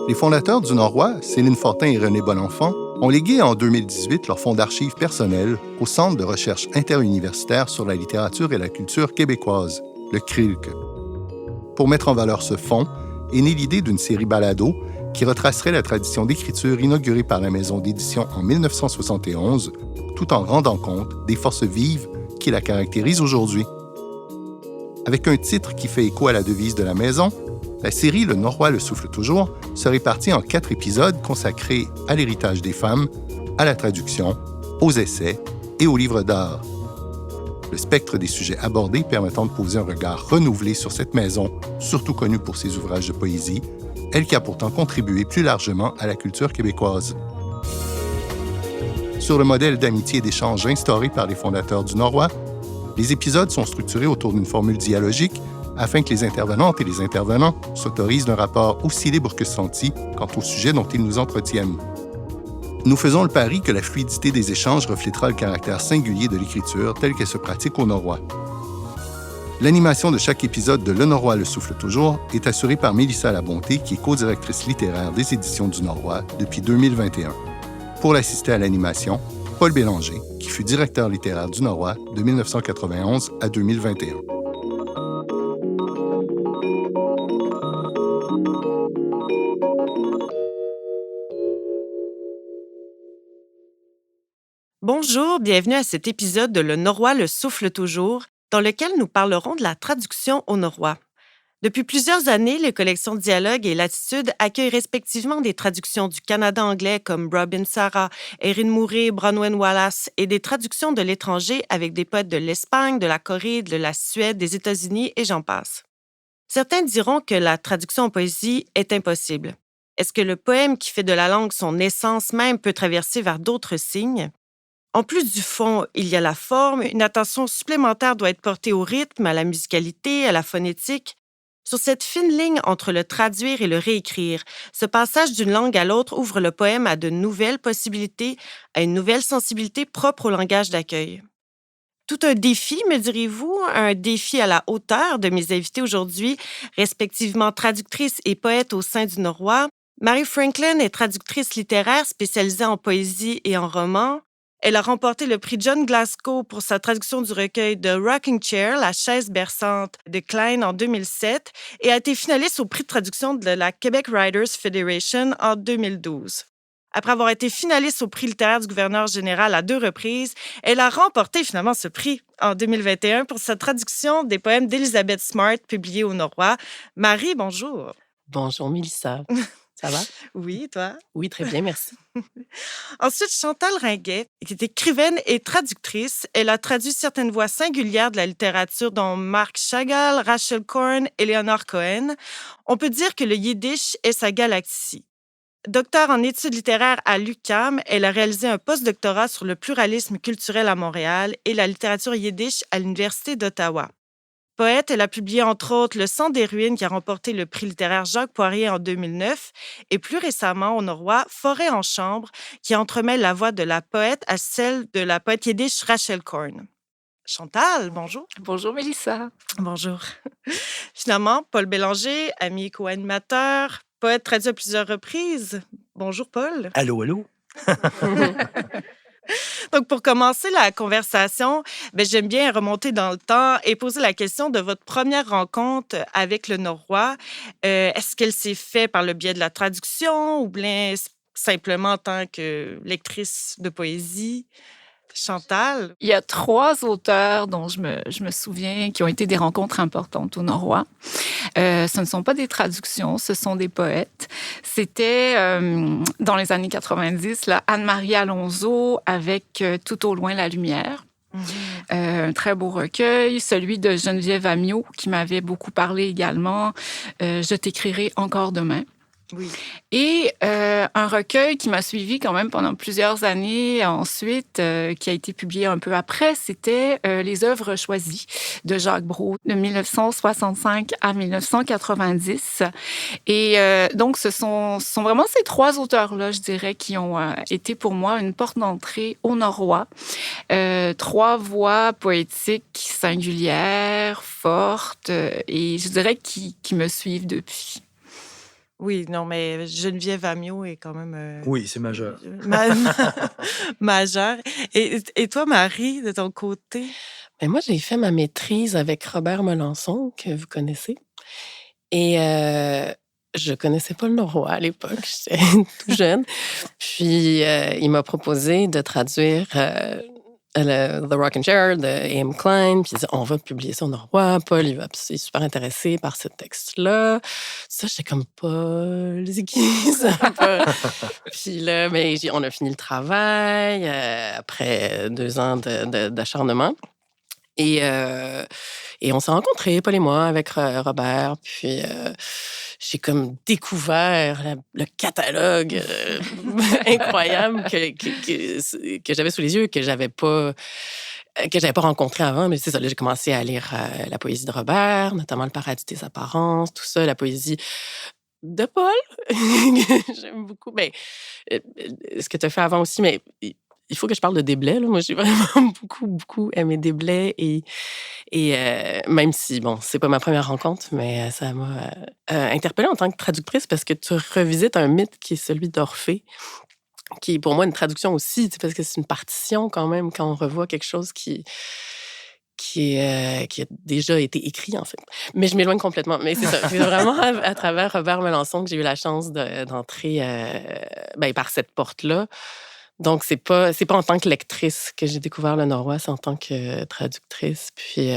Les fondateurs du Norrois, Céline Fortin et René Bonenfant, ont légué en 2018 leur fonds d'archives personnels au Centre de recherche interuniversitaire sur la littérature et la culture québécoise, le CRILC. Pour mettre en valeur ce fonds, est née l'idée d'une série balado qui retracerait la tradition d'écriture inaugurée par la maison d'édition en 1971, tout en rendant compte des forces vives qui la caractérisent aujourd'hui. Avec un titre qui fait écho à la devise de la maison, la série Le Norrois le souffle toujours se répartit en 4 épisodes consacrés à l'héritage des femmes, à la traduction, aux essais et aux livres d'art. Le spectre des sujets abordés permettant de poser un regard renouvelé sur cette maison, surtout connue pour ses ouvrages de poésie, elle qui a pourtant contribué plus largement à la culture québécoise. Sur le modèle d'amitié et d'échange instauré par les fondateurs du Norrois, les épisodes sont structurés autour d'une formule dialogique afin que les intervenantes et les intervenants s'autorisent d'un rapport aussi libre que senti quant au sujet dont ils nous entretiennent. Nous faisons le pari que la fluidité des échanges reflétera le caractère singulier de l'écriture telle qu'elle se pratique au Norrois. L'animation de chaque épisode de Le Norrois le souffle toujours est assurée par Mélissa Labonté, qui est co-directrice littéraire des éditions du Norrois depuis 2021. Pour l'assister à l'animation, Paul Bélanger, qui fut directeur littéraire du Norrois de 1991 à 2021. Bonjour, bienvenue à cet épisode de Le Norrois le souffle toujours, dans lequel nous parlerons de la traduction au norrois. Depuis plusieurs années, les collections Dialogue et Latitude accueillent respectivement des traductions du Canada anglais comme Robin Sarah, Erin Mouret, Bronwyn Wallace et des traductions de l'étranger avec des poètes de l'Espagne, de la Corée, de la Suède, des États-Unis et j'en passe. Certains diront que la traduction en poésie est impossible. Est-ce que le poème qui fait de la langue son essence même peut traverser vers d'autres signes? En plus du fond, il y a la forme. Une attention supplémentaire doit être portée au rythme, à la musicalité, à la phonétique. Sur cette fine ligne entre le traduire et le réécrire, ce passage d'une langue à l'autre ouvre le poème à de nouvelles possibilités, à une nouvelle sensibilité propre au langage d'accueil. Tout un défi, me direz-vous, un défi à la hauteur de mes invités aujourd'hui, respectivement traductrice et poète au sein du Norrois. Mary Franklin est traductrice littéraire spécialisée en poésie et en roman. Elle a remporté le prix John Glasgow pour sa traduction du recueil The Rocking Chair, la chaise berçante de Klein en 2007 et a été finaliste au prix de traduction de la Quebec Writers Federation en 2012. Après avoir été finaliste au prix littéraire du gouverneur général à 2 reprises, elle a remporté finalement ce prix en 2021 pour sa traduction des poèmes d'Elizabeth Smart publiés au Norrois. Marie, bonjour. Bonjour, Mélissa. Ça va? Oui, toi? Oui, très bien, merci. Ensuite, Chantal Ringuet, qui est écrivaine et traductrice. Elle a traduit certaines voix singulières de la littérature, dont Marc Chagall, Rachel Korn et Leonard Cohen. On peut dire que le yiddish est sa galaxie. Docteur en études littéraires à l'UQAM, elle a réalisé un postdoctorat sur le pluralisme culturel à Montréal et la littérature yiddish à l'Université d'Ottawa. Poète, elle a publié entre autres Le sang des ruines qui a remporté le prix littéraire Jacques Poirier en 2009 et plus récemment au Norrois, Forêt en chambre qui entremêle la voix de la poète à celle de la poète yiddish Rachel Korn. Chantal, bonjour. Bonjour, Mélissa. Bonjour. Finalement, Paul Bélanger, ami co-animateur, poète traduit à plusieurs reprises. Bonjour, Paul. Allô, allô? Donc, pour commencer la conversation, j'aime bien remonter dans le temps et poser la question de votre première rencontre avec le Norrois. Est-ce qu'elle s'est faite par le biais de la traduction ou bien simplement en tant que lectrice de poésie? Chantal? Il y a 3 auteurs dont je me souviens qui ont été des rencontres importantes au Norrois. Ce ne sont pas des traductions, ce sont des poètes. C'était dans les années 90, là, Anne-Marie Alonso avec Tout au loin la lumière. Un très beau recueil, celui de Geneviève Amiot qui m'avait beaucoup parlé également, Je t'écrirai encore demain. Oui. Et un recueil qui m'a suivi quand même pendant plusieurs années ensuite, qui a été publié un peu après, c'était Les œuvres choisies de Jacques Brault, de 1965 à 1990. Et donc, ce sont vraiment ces trois auteurs-là, je dirais, qui ont été pour moi une porte d'entrée au Norrois. Trois voix poétiques singulières, fortes, et je dirais qui me suivent depuis. Oui, non, mais Geneviève Amiot est quand même Oui, c'est majeur. majeure. Et toi, Marie, de ton côté? Mais moi, j'ai fait ma maîtrise avec Robert Melançon, que vous connaissez. Et je connaissais pas le Norrois à l'époque, j'étais tout jeune. Puis il m'a proposé de traduire The Rocking Chair de A.M. Klein. Puis il dit, on va publier ça au Norrois. Paul, il est super intéressé par ce texte-là. Ça, j'étais comme, Paul, c'est qui ça? Puis là, on a fini le travail après 2 ans d'acharnement. Et on s'est rencontrés, Paul et moi, avec Robert. Puis j'ai comme découvert le catalogue incroyable que j'avais sous les yeux, que j'avais pas rencontré avant. Mais c'est ça, là, j'ai commencé à lire la poésie de Robert, notamment Le Paradis des apparences, tout ça, la poésie de Paul, que j'aime beaucoup. Mais ce que tu as fait avant aussi, mais il faut que je parle de Desblais. Là. Moi, j'ai vraiment beaucoup aimé Desblais. Et même si, bon, c'est pas ma première rencontre, mais ça m'a interpellée en tant que traductrice parce que tu revisites un mythe qui est celui d'Orphée, qui est pour moi une traduction aussi, parce que c'est une partition quand même quand on revoit quelque chose qui a déjà été écrit, en fait. Mais je m'éloigne complètement. Mais c'est ça. C'est vraiment à travers Robert Melançon que j'ai eu la chance d'entrer par cette porte-là. Donc, c'est pas en tant que lectrice que j'ai découvert le Norrois, c'est en tant que traductrice. Puis,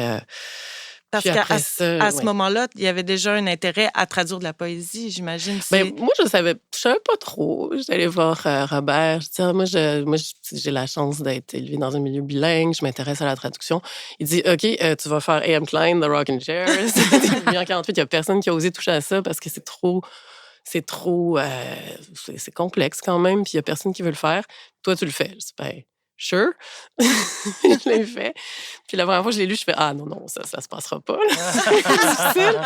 Parce puis qu'à après ça, à ce moment-là, il y avait déjà un intérêt à traduire de la poésie, j'imagine. Moi, je savais pas trop. J'allais voir Robert. Je disais, moi, j'ai la chance d'être élevée dans un milieu bilingue. Je m'intéresse à la traduction. Il dit, OK, tu vas faire A.M. Klein, The Rocking Chair. C'était en 1948. Il n'y a personne qui a osé toucher à ça parce que c'est complexe quand même, puis il n'y a personne qui veut le faire. Toi, tu le fais. Je dis, ben, sure. Je l'ai fait. Puis la première fois que je l'ai lu, je fais, ah non, ça se passera pas. C'est difficile.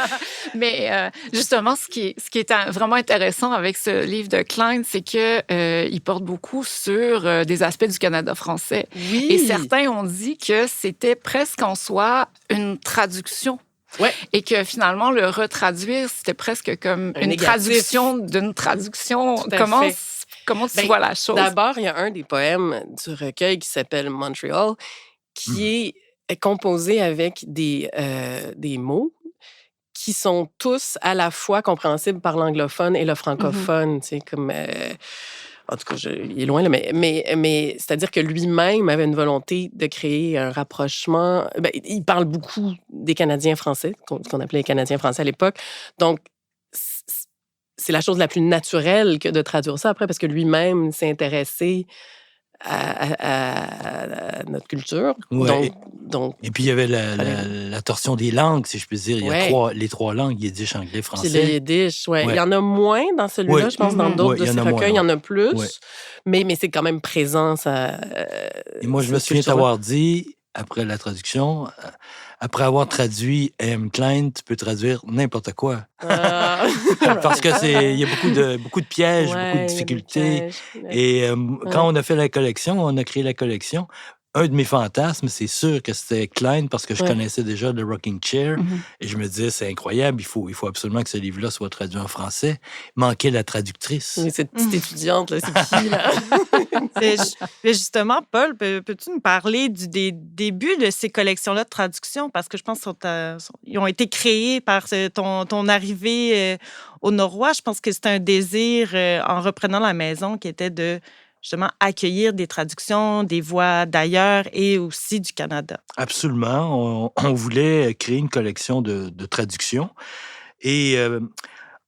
Mais justement, ce qui est vraiment intéressant avec ce livre de Klein, c'est qu'il porte beaucoup sur des aspects du Canada français. Oui. Et certains ont dit que c'était presque en soi une traduction. Ouais. Et que finalement, le retraduire, c'était presque comme une traduction d'une traduction. Comment tu vois la chose? D'abord, il y a un des poèmes du recueil qui s'appelle Montreal, qui est composé avec des mots qui sont tous à la fois compréhensibles par l'anglophone et le francophone. Tu sais, comme... en tout cas, il est loin, là, mais c'est-à-dire que lui-même avait une volonté de créer un rapprochement. Il parle beaucoup des Canadiens français, qu'on appelait les Canadiens français à l'époque. Donc, c'est la chose la plus naturelle que de traduire ça après, parce que lui-même s'est intéressé à notre culture. Ouais. Donc, et puis, il y avait la torsion des langues, si je peux dire. Il y a les trois langues, yiddish, anglais, français. Puis le yiddish, ouais. Il y en a moins dans celui-là, je pense, dans d'autres de ces recueils, il y en a plus. Ouais. Mais c'est quand même présent. Et moi, je me souviens t'avoir dit, après la traduction, après avoir traduit A.M. Klein, tu peux traduire n'importe quoi. Parce que il y a beaucoup de pièges, beaucoup de difficultés. Et quand on a fait la collection, on a créé la collection, un de mes fantasmes, c'est sûr que c'était Klein parce que je connaissais déjà The Rocking Chair. Et je me disais, c'est incroyable, il faut absolument que ce livre-là soit traduit en français. Il manquait la traductrice. Mais cette petite étudiante, là, c'est qui, là? Mais justement, Paul, peux-tu nous parler des débuts de ces collections-là de traduction? Parce que je pense qu'ils ont été créés par ton arrivée au Norrois. Je pense que c'était un désir, en reprenant la maison, qui était de justement accueillir des traductions, des voix d'ailleurs et aussi du Canada. Absolument. On voulait créer une collection de traductions. Et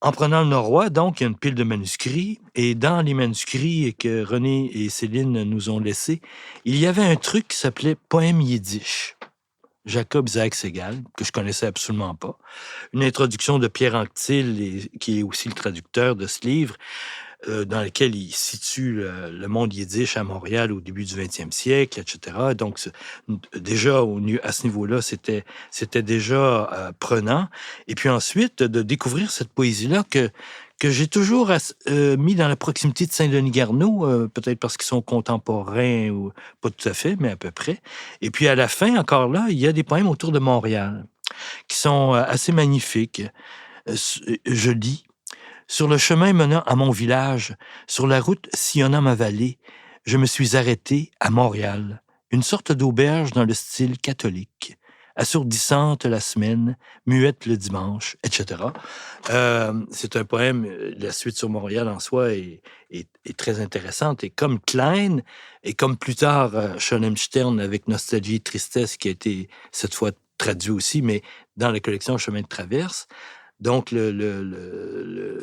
en prenant le Norrois, donc, il y a une pile de manuscrits. Et dans les manuscrits que René et Céline nous ont laissés, il y avait un truc qui s'appelait Poème yiddish. Jacob Isaac Segal, que je connaissais absolument pas. Une introduction de Pierre Anctil, qui est aussi le traducteur de ce livre, dans lequel il situe le monde yiddish à Montréal au début du 20e siècle, etc. Donc, déjà, à ce niveau-là, c'était déjà prenant. Et puis ensuite, de découvrir cette poésie-là que j'ai toujours mis dans la proximité de Saint-Denis-Garneau, peut-être parce qu'ils sont contemporains, ou pas tout à fait, mais à peu près. Et puis à la fin, encore là, il y a des poèmes autour de Montréal qui sont assez magnifiques. Je lis. Sur le chemin menant à mon village, sur la route sillonnant ma vallée, je me suis arrêté à Montréal, une sorte d'auberge dans le style catholique, assourdissante la semaine, muette le dimanche, etc. C'est un poème, la suite sur Montréal en soi est très intéressante. Et comme Klein, et comme plus tard Sholem Stern avec Nostalgie et Tristesse, qui a été cette fois traduit aussi, mais dans la collection Chemin de traverse. Donc,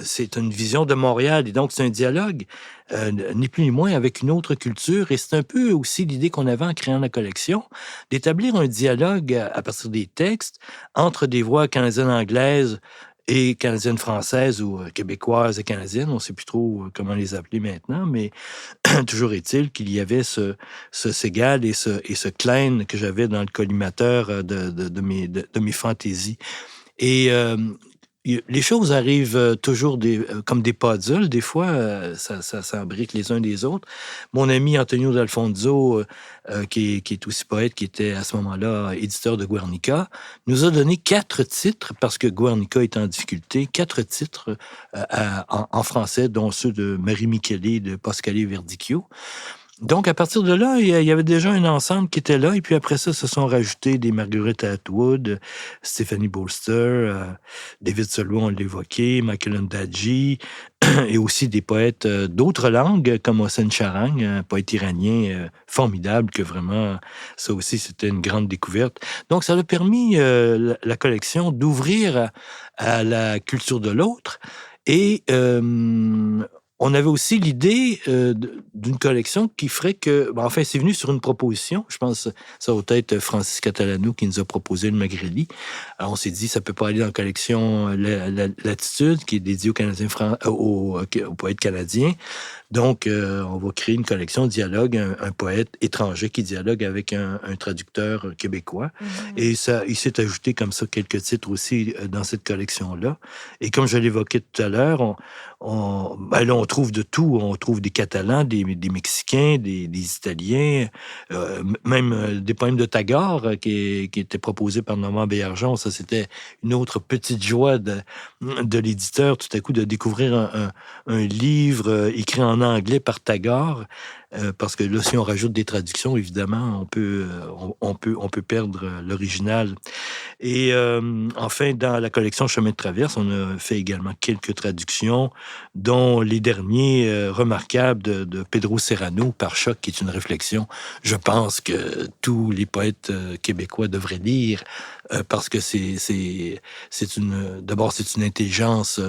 c'est une vision de Montréal, et donc c'est un dialogue, ni plus ni moins, avec une autre culture. Et c'est un peu aussi l'idée qu'on avait en créant la collection, d'établir un dialogue à partir des textes entre des voix canadiennes-anglaises et canadiennes-françaises, ou québécoises et canadiennes, on ne sait plus trop comment les appeler maintenant, mais toujours est-il qu'il y avait ce Segal et ce Klein que j'avais dans le collimateur de mes fantaisies. Et les choses arrivent toujours comme des puzzles. Des fois, ça s'imbrique les uns des autres. Mon ami Antonio D'Alfonso, qui est aussi poète, qui était à ce moment-là éditeur de Guernica, nous a donné 4 titres, parce que Guernica est en difficulté, 4 titres en français, dont ceux de Marie Michele et de Pascale Verdicchio. Donc, à partir de là, il y avait déjà un ensemble qui était là. Et puis après ça, se sont rajoutés des Margaret Atwood, Stephanie Bolster, David Solow, on l'évoquait, Michael Ondaatje, et aussi des poètes d'autres langues, comme Hossein Charang, un poète iranien formidable, que vraiment, ça aussi, c'était une grande découverte. Donc, ça a permis la collection d'ouvrir à la culture de l'autre. Et on avait aussi l'idée d'une collection qui ferait que... enfin, c'est venu sur une proposition. Je pense que ça va être Francis Catalano qui nous a proposé le Magreli. Alors, on s'est dit, ça peut pas aller dans la collection Latitude, qui est dédiée aux poètes canadiens. Donc, on va créer une collection dialogue, un poète étranger qui dialogue avec un traducteur québécois. Mm-hmm. Et ça, il s'est ajouté comme ça quelques titres aussi dans cette collection-là. Et comme je l'évoquais tout à l'heure, là, on trouve de tout. On trouve des Catalans, des Mexicains, des Italiens, même des poèmes de Tagore qui étaient proposés par Normand Baillargeon. Ça, c'était une autre petite joie de l'éditeur, tout à coup, de découvrir un livre écrit en anglais par Tagore, parce que là, si on rajoute des traductions, évidemment, on peut perdre l'original. Et enfin, dans la collection Chemin de traverse, on a fait également quelques traductions, dont les derniers remarquables de Pedro Serrano, Par choc, qui est une réflexion, je pense que tous les poètes québécois devraient lire, parce que d'abord, c'est une intelligence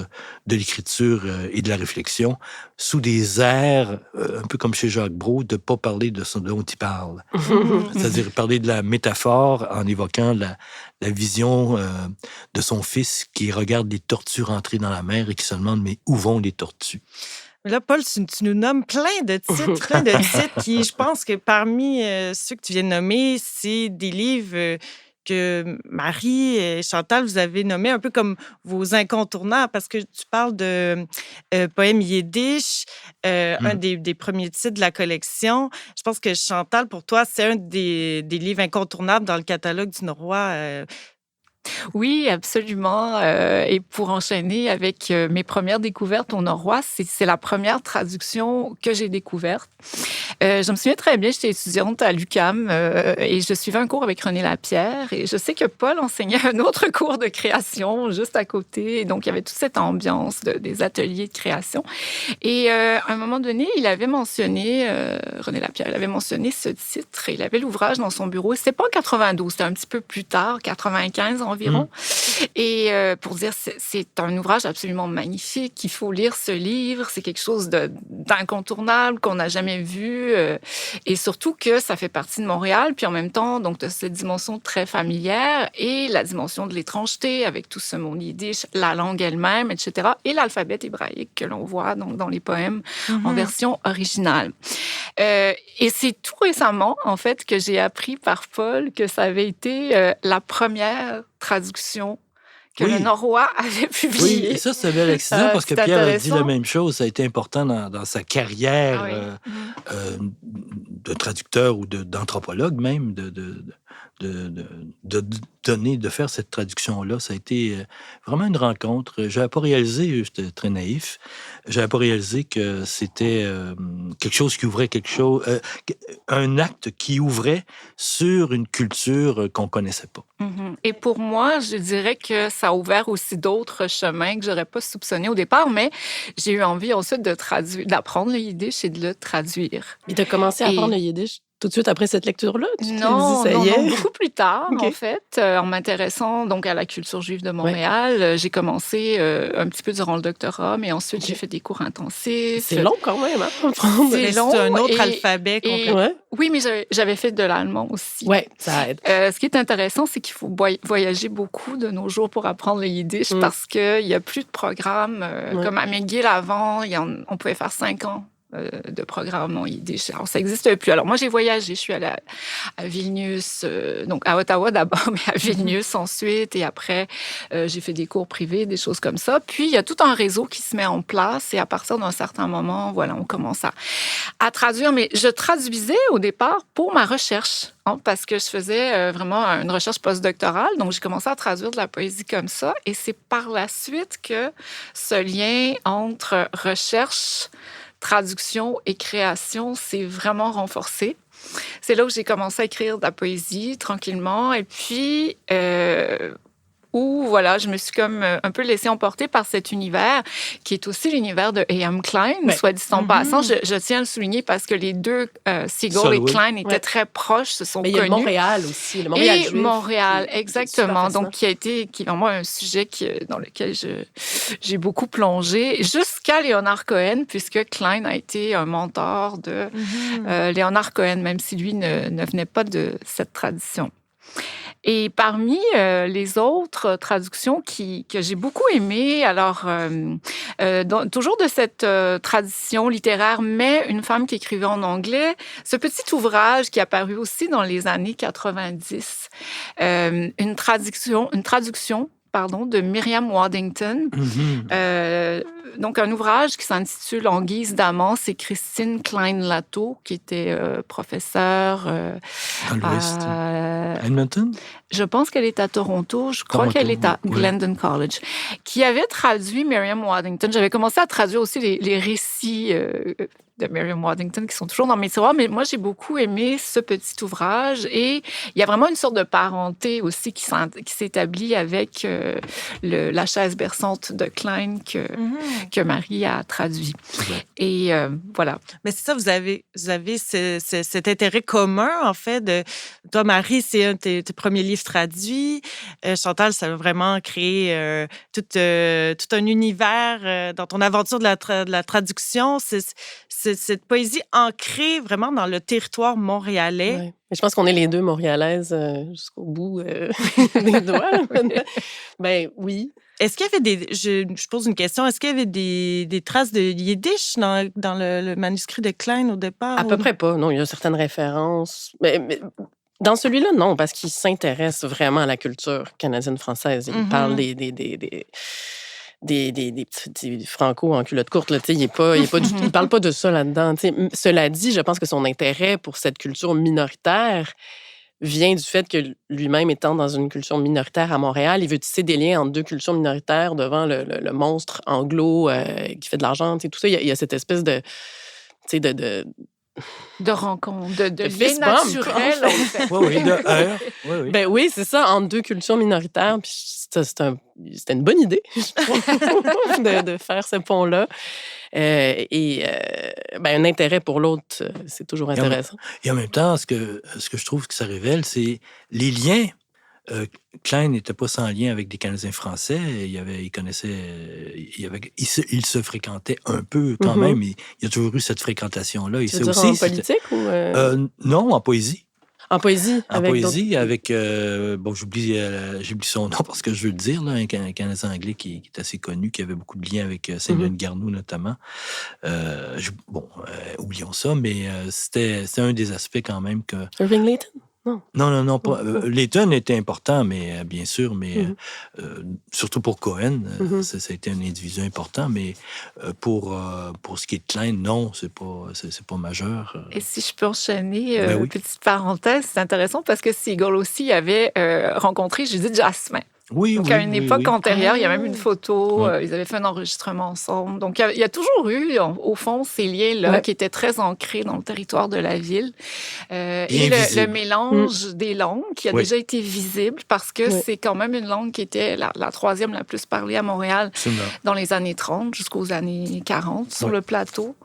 de l'écriture et de la réflexion, sous des airs, un peu comme chez Jacques Brault, de ne pas parler de ce dont il parle. C'est-à-dire parler de la métaphore en évoquant la vision de son fils qui regarde les tortues rentrer dans la mer et qui se demande, mais où vont les tortues? Là, Paul, tu nous nommes plein de titres qui, je pense que parmi ceux que tu viens de nommer, c'est des livres que Marie et Chantal, vous avez nommés un peu comme vos incontournables, parce que tu parles de poèmes yiddish, un des premiers titres de la collection. Je pense que Chantal, pour toi, c'est un des livres incontournables dans le catalogue du Norrois. Oui, absolument. Et pour enchaîner avec mes premières découvertes au Norrois, c'est la première traduction que j'ai découverte. Je me souviens très bien, j'étais étudiante à l'UQAM et je suivais un cours avec René Lapierre. Et je sais que Paul enseignait un autre cours de création juste à côté. Et donc, il y avait toute cette ambiance des ateliers de création. Et à un moment donné, il avait mentionné, René Lapierre, il avait mentionné ce titre. Il avait l'ouvrage dans son bureau. C'était pas en 92, c'était un petit peu plus tard, 95 environ. environ. Et pour dire, c'est un ouvrage absolument magnifique. Il faut lire ce livre. C'est quelque chose d'incontournable qu'on n'a jamais vu. Et surtout que ça fait partie de Montréal. Puis en même temps, donc, tu as cette dimension très familière et la dimension de l'étrangeté avec tout ce monde yiddish, la langue elle-même, etc. Et l'alphabet hébraïque que l'on voit donc, dans les poèmes en version originale. Et c'est tout récemment, en fait, que j'ai appris par Paul que ça avait été la première traduction que le Norrois avait publiée. Oui, et ça, c'est un bel accident parce que Pierre a dit la même chose. Ça a été important dans sa carrière de traducteur ou d'anthropologue même, de faire cette traduction-là. Ça a été vraiment une rencontre. Je n'avais pas réalisé, j'étais très naïf, je n'avais pas réalisé que c'était quelque chose qui ouvrait un acte qui ouvrait sur une culture qu'on ne connaissait pas. Et pour moi, je dirais que ça a ouvert aussi d'autres chemins que je n'aurais pas soupçonnés au départ, mais j'ai eu envie ensuite d'apprendre le yiddish et de le traduire. Et tu as commencé à apprendre le yiddish tout de suite après cette lecture-là? Non, beaucoup plus tard, en fait, en m'intéressant donc à la culture juive de Montréal. J'ai commencé un petit peu durant le doctorat, mais ensuite j'ai fait des cours intensifs. C'est long quand même, hein? C'est long. C'est un autre alphabet complet. Oui, mais j'avais fait de l'allemand aussi. Oui, ça aide. Ce qui est intéressant, c'est qu'il faut voyager beaucoup de nos jours pour apprendre le yiddish parce qu'il n'y a plus de programme. Comme à McGill avant, on pouvait faire 5 ans de programme en yiddish. Alors, ça n'existe plus. Alors, moi, j'ai voyagé. Je suis allée à Vilnius, donc à Ottawa d'abord, mais à Vilnius ensuite. Et après, j'ai fait des cours privés, des choses comme ça. Puis, il y a tout un réseau qui se met en place. Et à partir d'un certain moment, voilà, on commence à traduire. Mais je traduisais au départ pour ma recherche, parce que je faisais vraiment une recherche postdoctorale. Donc, j'ai commencé à traduire de la poésie comme ça. Et c'est par la suite que ce lien entre recherche, traduction et création s'est vraiment renforcé. C'est là où j'ai commencé à écrire de la poésie tranquillement. Et puis, où voilà, je me suis comme un peu laissée emporter par cet univers qui est aussi l'univers de A.M. Klein, soit dit en passant. Je tiens à le souligner parce que les deux, Segal et Klein, étaient très proches, se sont connus. Mais il y a Montréal aussi, le Montréal juif. Montréal, exactement. Donc, qui est vraiment un sujet dans lequel j'ai beaucoup plongé, jusqu'à Léonard Cohen, puisque Klein a été un mentor de Léonard Cohen, même si lui ne venait pas de cette tradition. Et parmi les autres traductions que j'ai beaucoup aimées, alors toujours de cette tradition littéraire, mais une femme qui écrivait en anglais, ce petit ouvrage qui est apparu aussi dans les années 90, une traduction de Miriam Waddington. Donc, un ouvrage qui s'intitule En guise d'amant, c'est Christine Klein-Latto, qui était professeure dans l'Ouest. Edmonton? Je pense qu'elle est à Toronto. Je crois qu'elle est à Glendon College. Qui avait traduit Miriam Waddington. J'avais commencé à traduire aussi les récits de Miriam Waddington qui sont toujours dans mes tiroirs, mais moi, j'ai beaucoup aimé ce petit ouvrage et il y a vraiment une sorte de parenté aussi qui s'établit avec la chaise berçante de Klein que Marie a traduit. Et voilà. Mais c'est ça, vous avez cet intérêt commun, en fait. Toi, Marie, c'est un de tes premiers livres traduits. Chantal, ça a vraiment créé tout un univers dans ton aventure de la traduction. C'est cette poésie ancrée vraiment dans le territoire montréalais. Ouais. Je pense qu'on est les deux montréalaises jusqu'au bout des doigts. Ben oui. Est-ce qu'il y avait je pose une question, est-ce qu'il y avait des traces de yiddish dans le manuscrit de Klein au départ? À peu près pas, non. Il y a certaines références. Mais dans celui-là, non, parce qu'il s'intéresse vraiment à la culture canadienne-française. Il parle des petits franco en culotte courte. Là, il parle pas de ça là-dedans. Cela dit, je pense que son intérêt pour cette culture minoritaire vient du fait que lui-même étant dans une culture minoritaire à Montréal, il veut tisser des liens entre deux cultures minoritaires devant le monstre anglo qui fait de l'argent. Tout ça, il y a cette espèce de rencontre, de lien naturel, en fait. Oui. Ben oui, c'est ça, entre deux cultures minoritaires. Puis c'était une bonne idée, je trouve, de faire ce pont-là. Un intérêt pour l'autre, c'est toujours intéressant. Et en même temps, ce que je trouve que ça révèle, c'est les liens Klein n'était pas sans lien avec des Canadiens français. Il se fréquentait un peu quand même. Il y a toujours eu cette fréquentation-là. Tu veux dire en politique ou... Non, en poésie. En poésie? Avec j'oublie son nom parce que je veux le dire, là, un Canadien anglais qui est assez connu, qui avait beaucoup de liens avec Saint-Denis Garneau notamment. Oublions ça, mais c'était un des aspects quand même que... Irving Layton? Non, pas. Layton était important, mais bien sûr, mais surtout pour Cohen, ça a été un individu important, mais pour ce qui est de Klein, non, c'est pas majeur. Et si je peux enchaîner, petite parenthèse, c'est intéressant parce que Seagull aussi avait rencontré Judith Jasmin. Oui, donc, à une époque antérieure, il y a même une photo, ils avaient fait un enregistrement ensemble. Donc, il y a toujours eu, au fond, ces liens-là qui étaient très ancrés dans le territoire de la ville. Et le mélange des langues qui a déjà été visible parce que c'est quand même une langue qui était la troisième la plus parlée à Montréal dans les années 30 jusqu'aux années 40 sur le plateau.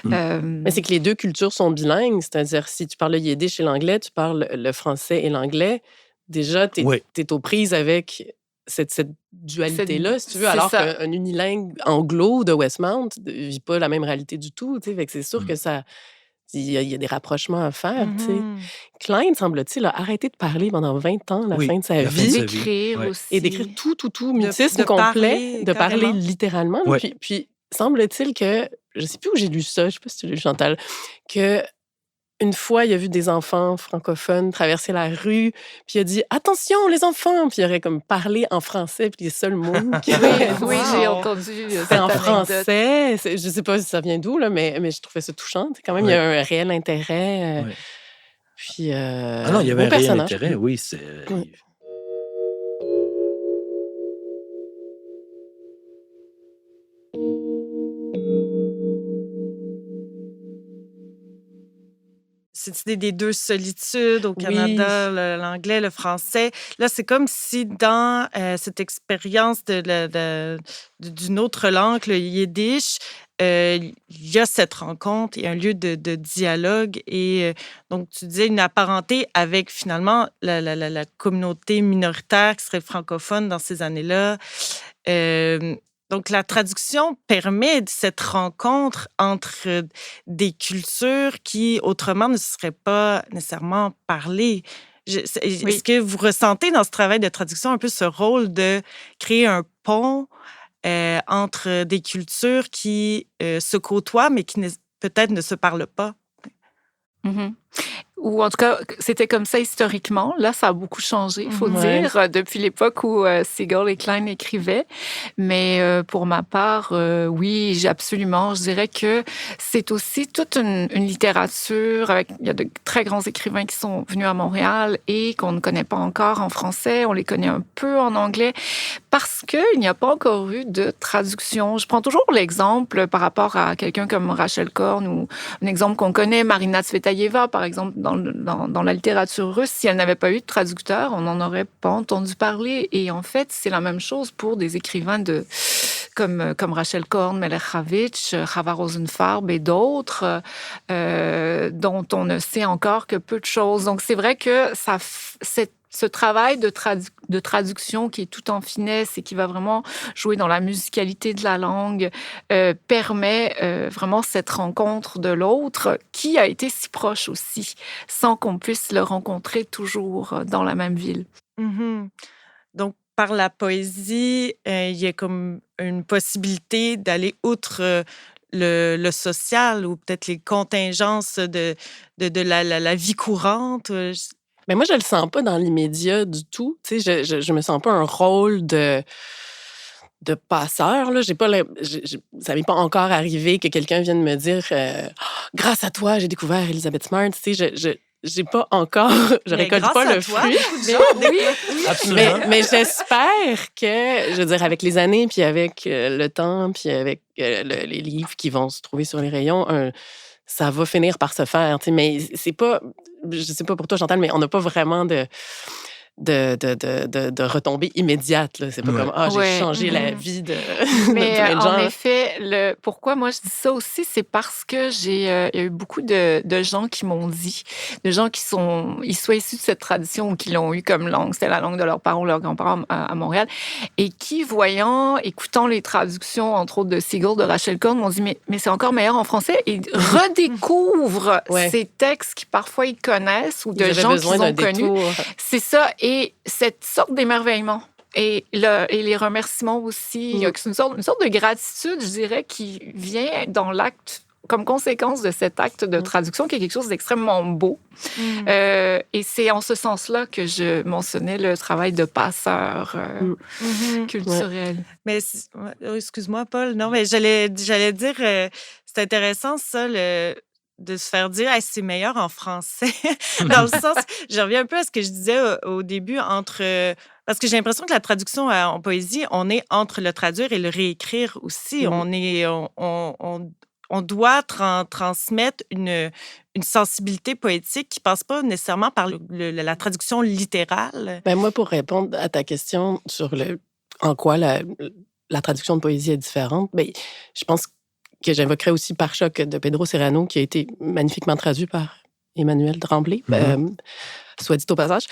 Mais c'est que les deux cultures sont bilingues, c'est-à-dire si tu parles le yiddish et l'anglais, tu parles le français et l'anglais. Déjà, t'es aux prises avec cette dualité-là, si tu veux, alors qu'un unilingue anglo de Westmount ne vit pas la même réalité du tout. Fait que c'est sûr que ça... Il y a des rapprochements à faire. Klein, semble-t-il, a arrêté de parler pendant 20 ans, la fin de sa vie. D'écrire aussi. Et d'écrire tout, mutisme complet, de parler littéralement. Puis, semble-t-il que... Je ne sais plus où j'ai lu ça, je ne sais pas si tu l'as lu, Chantal, que... Une fois, il a vu des enfants francophones traverser la rue, puis il a dit « Attention, les enfants! » Puis il aurait comme parlé en français, puis les seuls mots qu'il Oui, j'ai entendu c'était en français. Je ne sais pas si ça vient d'où, là, mais je trouvais ça touchant. Quand même, il y a un réel intérêt. Puis, il y avait un réel intérêt, oui. Cette idée des deux solitudes au Canada, l'anglais, le français. Là, c'est comme si dans cette expérience d'une autre langue, le yiddish, il y a cette rencontre, il y a un lieu de dialogue et donc tu disais une apparenté avec finalement la communauté minoritaire qui serait francophone dans ces années-là. Donc, la traduction permet cette rencontre entre des cultures qui, autrement, ne seraient pas nécessairement parlées. Est-ce que vous ressentez dans ce travail de traduction un peu ce rôle de créer un pont entre des cultures qui se côtoient, mais qui peut-être ne se parlent pas? Ou en tout cas, c'était comme ça historiquement. Là, ça a beaucoup changé, il faut dire, depuis l'époque où Seagull et Klein écrivaient. Mais pour ma part, oui, absolument. Je dirais que c'est aussi toute une littérature. Il y a de très grands écrivains qui sont venus à Montréal et qu'on ne connaît pas encore en français. On les connaît un peu en anglais parce qu'il n'y a pas encore eu de traduction. Je prends toujours l'exemple par rapport à quelqu'un comme Rachel Korn ou un exemple qu'on connaît, Marina Tsvetaeva, par exemple, dans la littérature russe, si elle n'avait pas eu de traducteur, on n'en aurait pas entendu parler. Et en fait, c'est la même chose pour des écrivains comme Rachel Korn, Meler Ravitch, Chava Rosenfarb et d'autres, dont on ne sait encore que peu de choses. Donc, c'est vrai que ce travail de traduction qui est tout en finesse et qui va vraiment jouer dans la musicalité de la langue permet vraiment cette rencontre de l'autre qui a été si proche aussi, sans qu'on puisse le rencontrer toujours dans la même ville. Donc, par la poésie, il y a comme une possibilité d'aller outre le social ou peut-être les contingences de la vie courante. Mais moi, je le sens pas dans l'immédiat du tout. Tu sais, je me sens pas un rôle de passeur. Là. Ça m'est pas encore arrivé que quelqu'un vienne me dire grâce à toi, j'ai découvert Elizabeth Smart. Tu sais, j'ai pas encore... Je récolte pas le fruit. Oui, absolument. Mais j'espère que, je veux dire, avec les années, puis avec le temps, puis avec les livres qui vont se trouver sur les rayons, ça va finir par se faire. Tu sais, mais c'est pas... Je sais pas pour toi, Chantal, mais on n'a pas vraiment de retombées immédiates. Là. C'est pas comme j'ai changé la vie de Mais plein de gens. En effet, pourquoi moi je dis ça aussi, c'est parce que il y a eu beaucoup de gens qui m'ont dit, de gens ils soient issus de cette tradition ou qui l'ont eu comme langue, c'était la langue de leurs parents ou leurs grands-parents à Montréal, et qui, écoutant les traductions, entre autres de Siegel, de Rachel Cohn, m'ont dit mais c'est encore meilleur en français, et redécouvrent ces textes qui parfois ils connaissent ou de gens qu'ils ont connus. C'est ça, et cette sorte d'émerveillement. Et les remerciements aussi. Il y a une sorte de gratitude, je dirais, qui vient dans l'acte, comme conséquence de cet acte de traduction, qui est quelque chose d'extrêmement beau. Et c'est en ce sens-là que je mentionnais le travail de passeur culturel. Mais excuse-moi, Paul. Non, mais j'allais dire, c'est intéressant, ça, de se faire dire c'est meilleur en français. Dans le sens, je reviens un peu à ce que je disais au début parce que j'ai l'impression que la traduction en poésie, on est entre le traduire et le réécrire aussi. On doit transmettre une sensibilité poétique qui passe pas nécessairement par la traduction littérale. Ben moi, pour répondre à ta question sur en quoi la traduction de poésie est différente, je pense que j'invoquerais aussi Par choc de Pedro Serrano, qui a été magnifiquement traduit par Emmanuel Tremblay, soit dit au passage.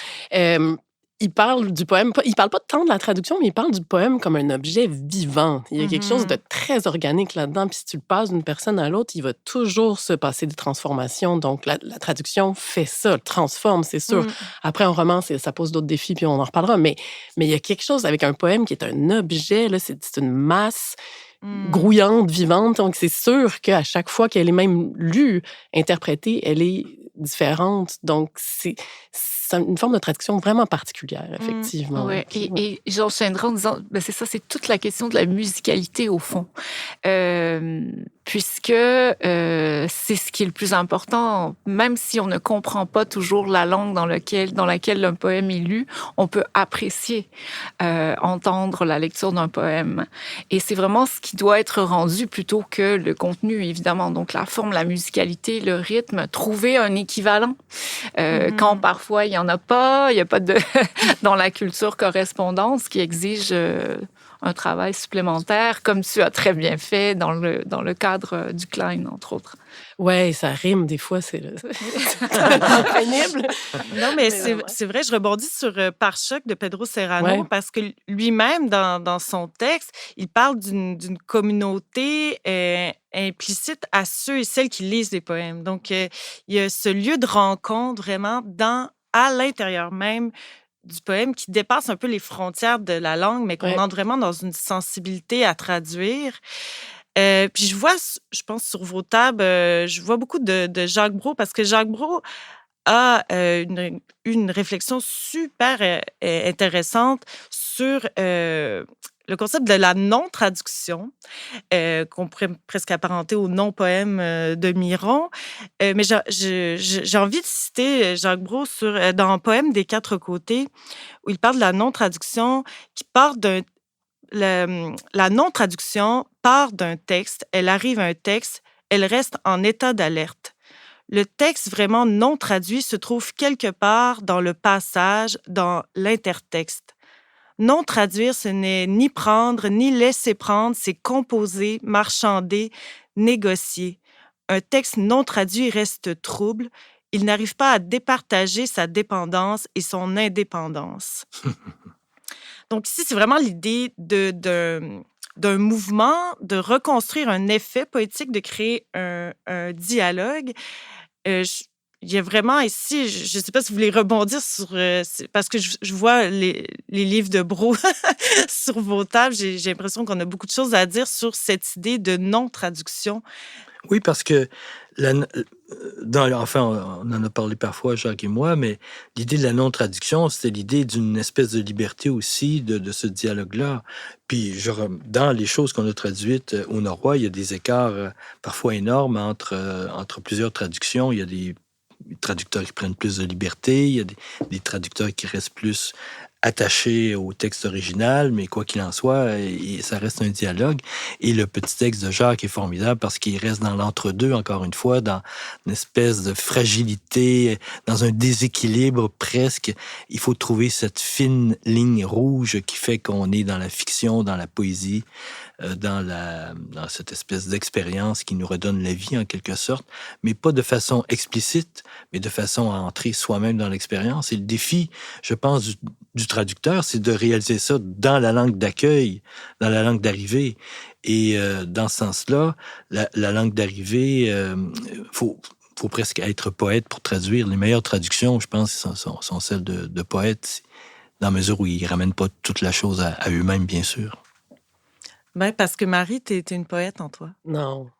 Il parle du poème, il parle pas tant de la traduction, mais il parle du poème comme un objet vivant. Il y a quelque chose de très organique là-dedans, puis si tu le passes d'une personne à l'autre, il va toujours se passer des transformations. Donc, la traduction fait ça, transforme, c'est sûr. Après, un roman, ça pose d'autres défis, puis on en reparlera, mais il y a quelque chose avec un poème qui est un objet, là, c'est une masse grouillante, vivante. Donc, c'est sûr qu'à chaque fois qu'elle est même lue, interprétée, elle est différente. Donc, c'est une forme de traduction vraiment particulière, effectivement. Oui, et j'enchaînerai en disant, c'est ça, c'est toute la question de la musicalité, au fond. Puisque c'est ce qui est le plus important. Même si on ne comprend pas toujours la langue dans laquelle un poème est lu, on peut apprécier, entendre la lecture d'un poème. Et c'est vraiment ce qui doit être rendu plutôt que le contenu, évidemment. Donc, la forme, la musicalité, le rythme, trouver un équivalent. Quand parfois, il n'y en a pas, il n'y a pas dans la culture correspondance qui exige un travail supplémentaire, comme tu as très bien fait dans le cadre du Klein, entre autres. Oui, ça rime, des fois, c'est pénible. Non, mais c'est vrai, je rebondis sur Par choc de Pedro Serrano, parce que lui-même, dans son texte, il parle d'une communauté implicite à ceux et celles qui lisent les poèmes. Donc, il y a ce lieu de rencontre vraiment à l'intérieur même du poème qui dépasse un peu les frontières de la langue, mais qu'on entre vraiment dans une sensibilité à traduire. Puis je pense sur vos tables, je vois beaucoup de Jacques Brault, parce que Jacques Brault a une réflexion super intéressante sur le concept de la non-traduction, qu'on pourrait presque apparenter au non-poème de Miron. Mais j'ai envie de citer Jacques Brault dans un poème des 4 côtés, où il parle de la non-traduction qui part la non-traduction part d'un texte, elle arrive à un texte, elle reste en état d'alerte. Le texte vraiment non traduit se trouve quelque part dans le passage, dans l'intertexte. Non traduire, ce n'est ni prendre, ni laisser prendre, c'est composer, marchander, négocier. Un texte non traduit reste trouble. Il n'arrive pas à départager sa dépendance et son indépendance. Donc ici, c'est vraiment l'idée d'un mouvement, de reconstruire un effet poétique, de créer un dialogue. Il y a vraiment ici, je ne sais pas si vous voulez rebondir sur... parce que je vois les livres de Brault sur vos tables. J'ai l'impression qu'on a beaucoup de choses à dire sur cette idée de non-traduction. Oui, parce que, enfin, on en a parlé parfois, Jacques et moi, mais l'idée de la non-traduction, c'était l'idée d'une espèce de liberté aussi de ce dialogue-là. Puis, dans les choses qu'on a traduites au norrois, il y a des écarts parfois énormes entre plusieurs traductions. Il y a des traducteurs qui prennent plus de liberté, il y a des traducteurs qui restent plus attaché au texte original, mais quoi qu'il en soit, ça reste un dialogue. Et le petit texte de Jacques est formidable parce qu'il reste dans l'entre-deux, encore une fois, dans une espèce de fragilité, dans un déséquilibre presque. Il faut trouver cette fine ligne rouge qui fait qu'on est dans la fiction, dans la poésie, dans cette espèce d'expérience qui nous redonne la vie en quelque sorte, mais pas de façon explicite, mais de façon à entrer soi-même dans l'expérience. Et le défi, je pense, du traducteur, c'est de réaliser ça dans la langue d'accueil, dans la langue d'arrivée. Et dans ce sens-là, la langue d'arrivée, faut presque être poète pour traduire. Les meilleures traductions, je pense, sont celles de poètes, dans la mesure où ils ne ramènent pas toute la chose à eux-mêmes, bien sûr. Ben, parce que Marie, t'es une poète en toi. Non.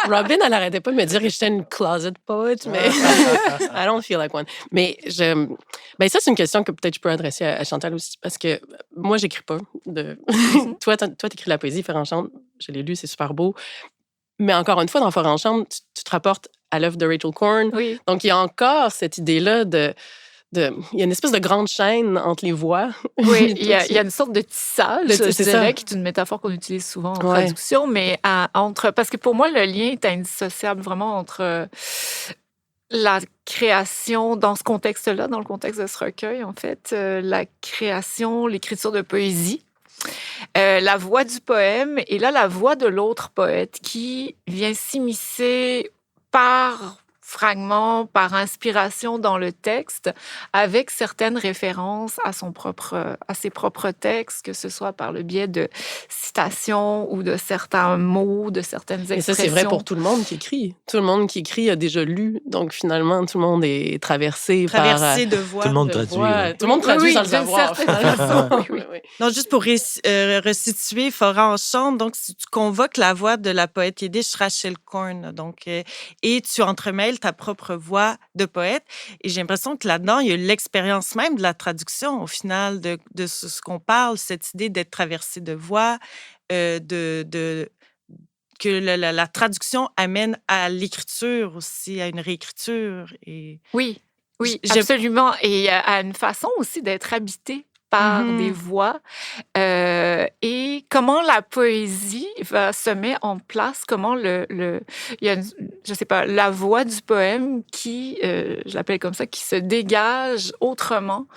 Robin, elle n'arrêtait pas de me dire que j'étais une closet poet, mais I don't feel like one. Mais ça, c'est une question que peut-être je peux adresser à Chantal aussi, parce que moi, j'écris pas. Toi, t'écris la poésie, Forêt en chambre. Je l'ai lu, c'est super beau. Mais encore une fois, dans Forêt en chambre, tu te rapportes à l'œuvre de Rachel Korn. Oui. Donc, il y a encore cette idée-là il y a une espèce de grande chaîne entre les voix. Oui, il y a une sorte de tissage, je dirais, qui est une métaphore qu'on utilise souvent en traduction, mais parce que pour moi, le lien est indissociable vraiment entre la création dans ce contexte-là, dans le contexte de ce recueil, en fait, la création, l'écriture de poésie, la voix du poème et là, la voix de l'autre poète qui vient s'immiscer par fragments, par inspiration dans le texte, avec certaines références à ses propres textes, que ce soit par le biais de citations ou de certains mots, de certaines expressions. Et ça, c'est vrai pour tout le monde qui écrit. Tout le monde qui écrit a déjà lu. Donc, finalement, tout le monde est traversé de voix. Tout le monde traduit. Tout le monde traduit sans le savoir. Non, juste pour resituer Forêt en chambre, donc tu convoques la voix de la poète yiddish Rachel Korn, donc, et tu entremêles ta propre voix de poète. Et j'ai l'impression que là-dedans, il y a l'expérience même de la traduction, au final, de ce qu'on parle, cette idée d'être traversé de voix, que la traduction amène à l'écriture aussi, à une réécriture. Oui, absolument. Et à une façon aussi d'être habité par des voix. Et comment la poésie se met en place, comment il y a, je sais pas, la voix du poème qui, je l'appelle comme ça, qui se dégage autrement.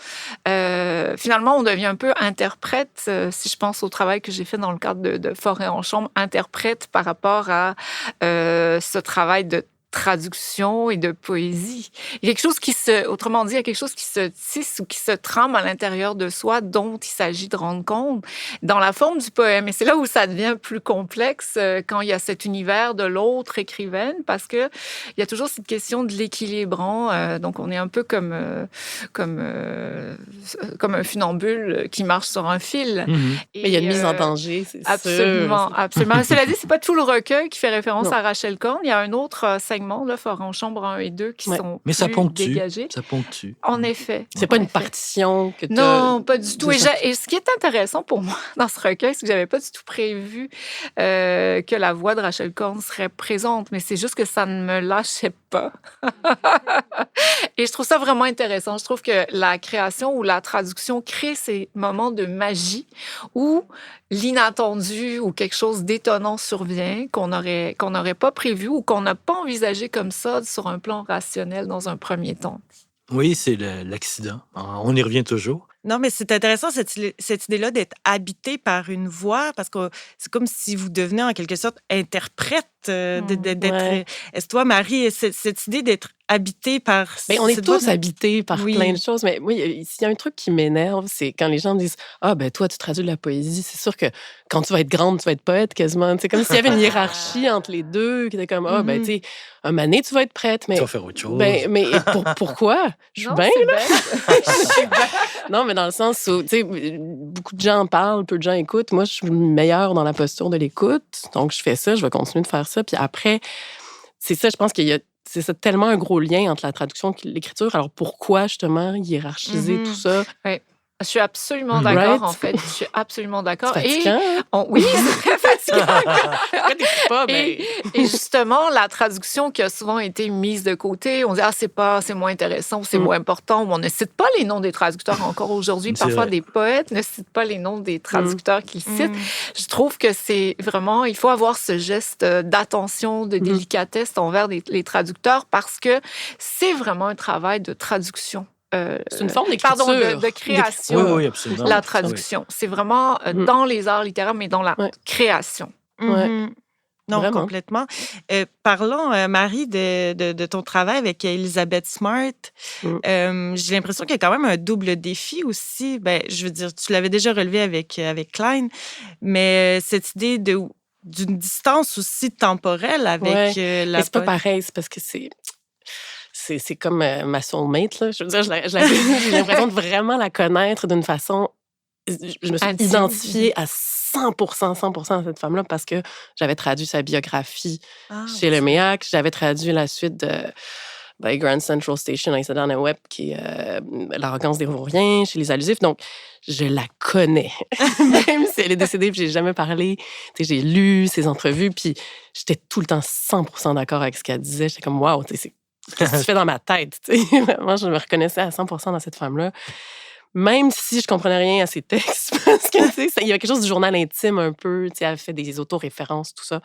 Finalement, on devient un peu interprète, si je pense au travail que j'ai fait dans le cadre de Forêt en chambre, interprète par rapport à ce travail de traduction et de poésie. Il y a quelque chose autrement dit, il y a quelque chose qui se tisse ou qui se trame à l'intérieur de soi dont il s'agit de rendre compte dans la forme du poème. Et c'est là où ça devient plus complexe quand il y a cet univers de l'autre écrivaine, parce que il y a toujours cette question de l'équilibre. Donc, on est un peu comme un funambule qui marche sur un fil. Et il y a une mise en danger, c'est absolument, sûr. Absolument. Cela dit, c'est pas tout le recueil qui fait référence à Rachel Korn. Il y a un autre segment, Forêt en chambre 1 et 2, qui sont mais ça ponctue, dégagés. Ça ponctue. En effet. C'est pas une partition que tu Non, pas du tout. Et ce qui est intéressant pour moi dans ce recueil, c'est que j'avais pas du tout prévu que la voix de Rachel Korn serait présente, mais c'est juste que ça ne me lâchait pas. Et je trouve ça vraiment intéressant. Je trouve que la création ou la traduction crée ces moments de magie où l'inattendu ou quelque chose d'étonnant survient qu'on n'aurait pas prévu ou qu'on n'a pas envisagé comme ça sur un plan rationnel dans un premier temps. Oui, c'est l'accident. On y revient toujours. Non, mais c'est intéressant, cette idée-là d'être habité par une voix, parce que c'est comme si vous deveniez en quelque sorte interprète. Est-ce toi, Marie, cette idée d'être habité par... on est tous habités par plein de choses, mais oui, s'il y a un truc qui m'énerve, c'est quand les gens disent « Ah, ben toi, tu traduis de la poésie. » C'est sûr que quand tu vas être grande, tu vas être poète quasiment. C'est comme s'il y avait une hiérarchie entre les deux, qui était comme « Ah, ben tu sais, un moment donné, tu vas être prête. » Mais tu vas faire autre chose. Mais pourquoi? Je suis bien, là. Non, mais dans le sens où, tu sais, beaucoup de gens en parlent, peu de gens écoutent. Moi, je suis meilleure dans la posture de l'écoute. Donc, je fais ça, je vais continuer de faire ça. Puis après, c'est ça, je pense qu'il y a tellement un gros lien entre la traduction et l'écriture. Alors, pourquoi, justement, hiérarchiser tout ça? Oui. Je suis absolument d'accord, en fait. Je suis absolument d'accord. C'est fatigant. Oui, c'est très fatigant. Mais... Et justement, la traduction qui a souvent été mise de côté, on dit c'est moins intéressant, c'est moins important, ou on ne cite pas les noms des traducteurs encore aujourd'hui. Parfois, des poètes ne citent pas les noms des traducteurs qu'ils citent. Je trouve que c'est vraiment, il faut avoir ce geste d'attention, de délicatesse envers les traducteurs parce que c'est vraiment un travail de traduction. C'est une forme d'écriture. Pardon, de création. Oui, absolument. La traduction. Oui. C'est vraiment dans les arts littéraires, mais dans la création. Non, vraiment. Complètement. Parlons, Marie, de ton travail avec Elizabeth Smart. J'ai l'impression qu'il y a quand même un double défi aussi. Je veux dire, tu l'avais déjà relevé avec Klein, mais cette idée d'une distance aussi temporelle avec la... Mais c'est pas pareil, c'est parce que c'est comme ma soulmate, là. Je veux dire, j'ai l'impression de vraiment la connaître d'une façon... Je me suis identifiée à 100% à cette femme-là parce que j'avais traduit sa biographie chez Le Méac. J'avais traduit la suite de Grand Central Station, Aïssa Dan Webb, qui est L'arrogance des vauriens chez Les Allusifs. Donc, je la connais. Même si elle est décédée, puis j'ai jamais parlé. J'ai lu ses entrevues, puis j'étais tout le temps 100% d'accord avec ce qu'elle disait. J'étais comme, wow, c'est qu'est-ce que tu fais dans ma tête? Vraiment, je me reconnaissais à 100% dans cette femme-là. Même si je comprenais rien à ses textes, parce que il y avait quelque chose du journal intime un peu, elle fait des autoréférences, tout ça.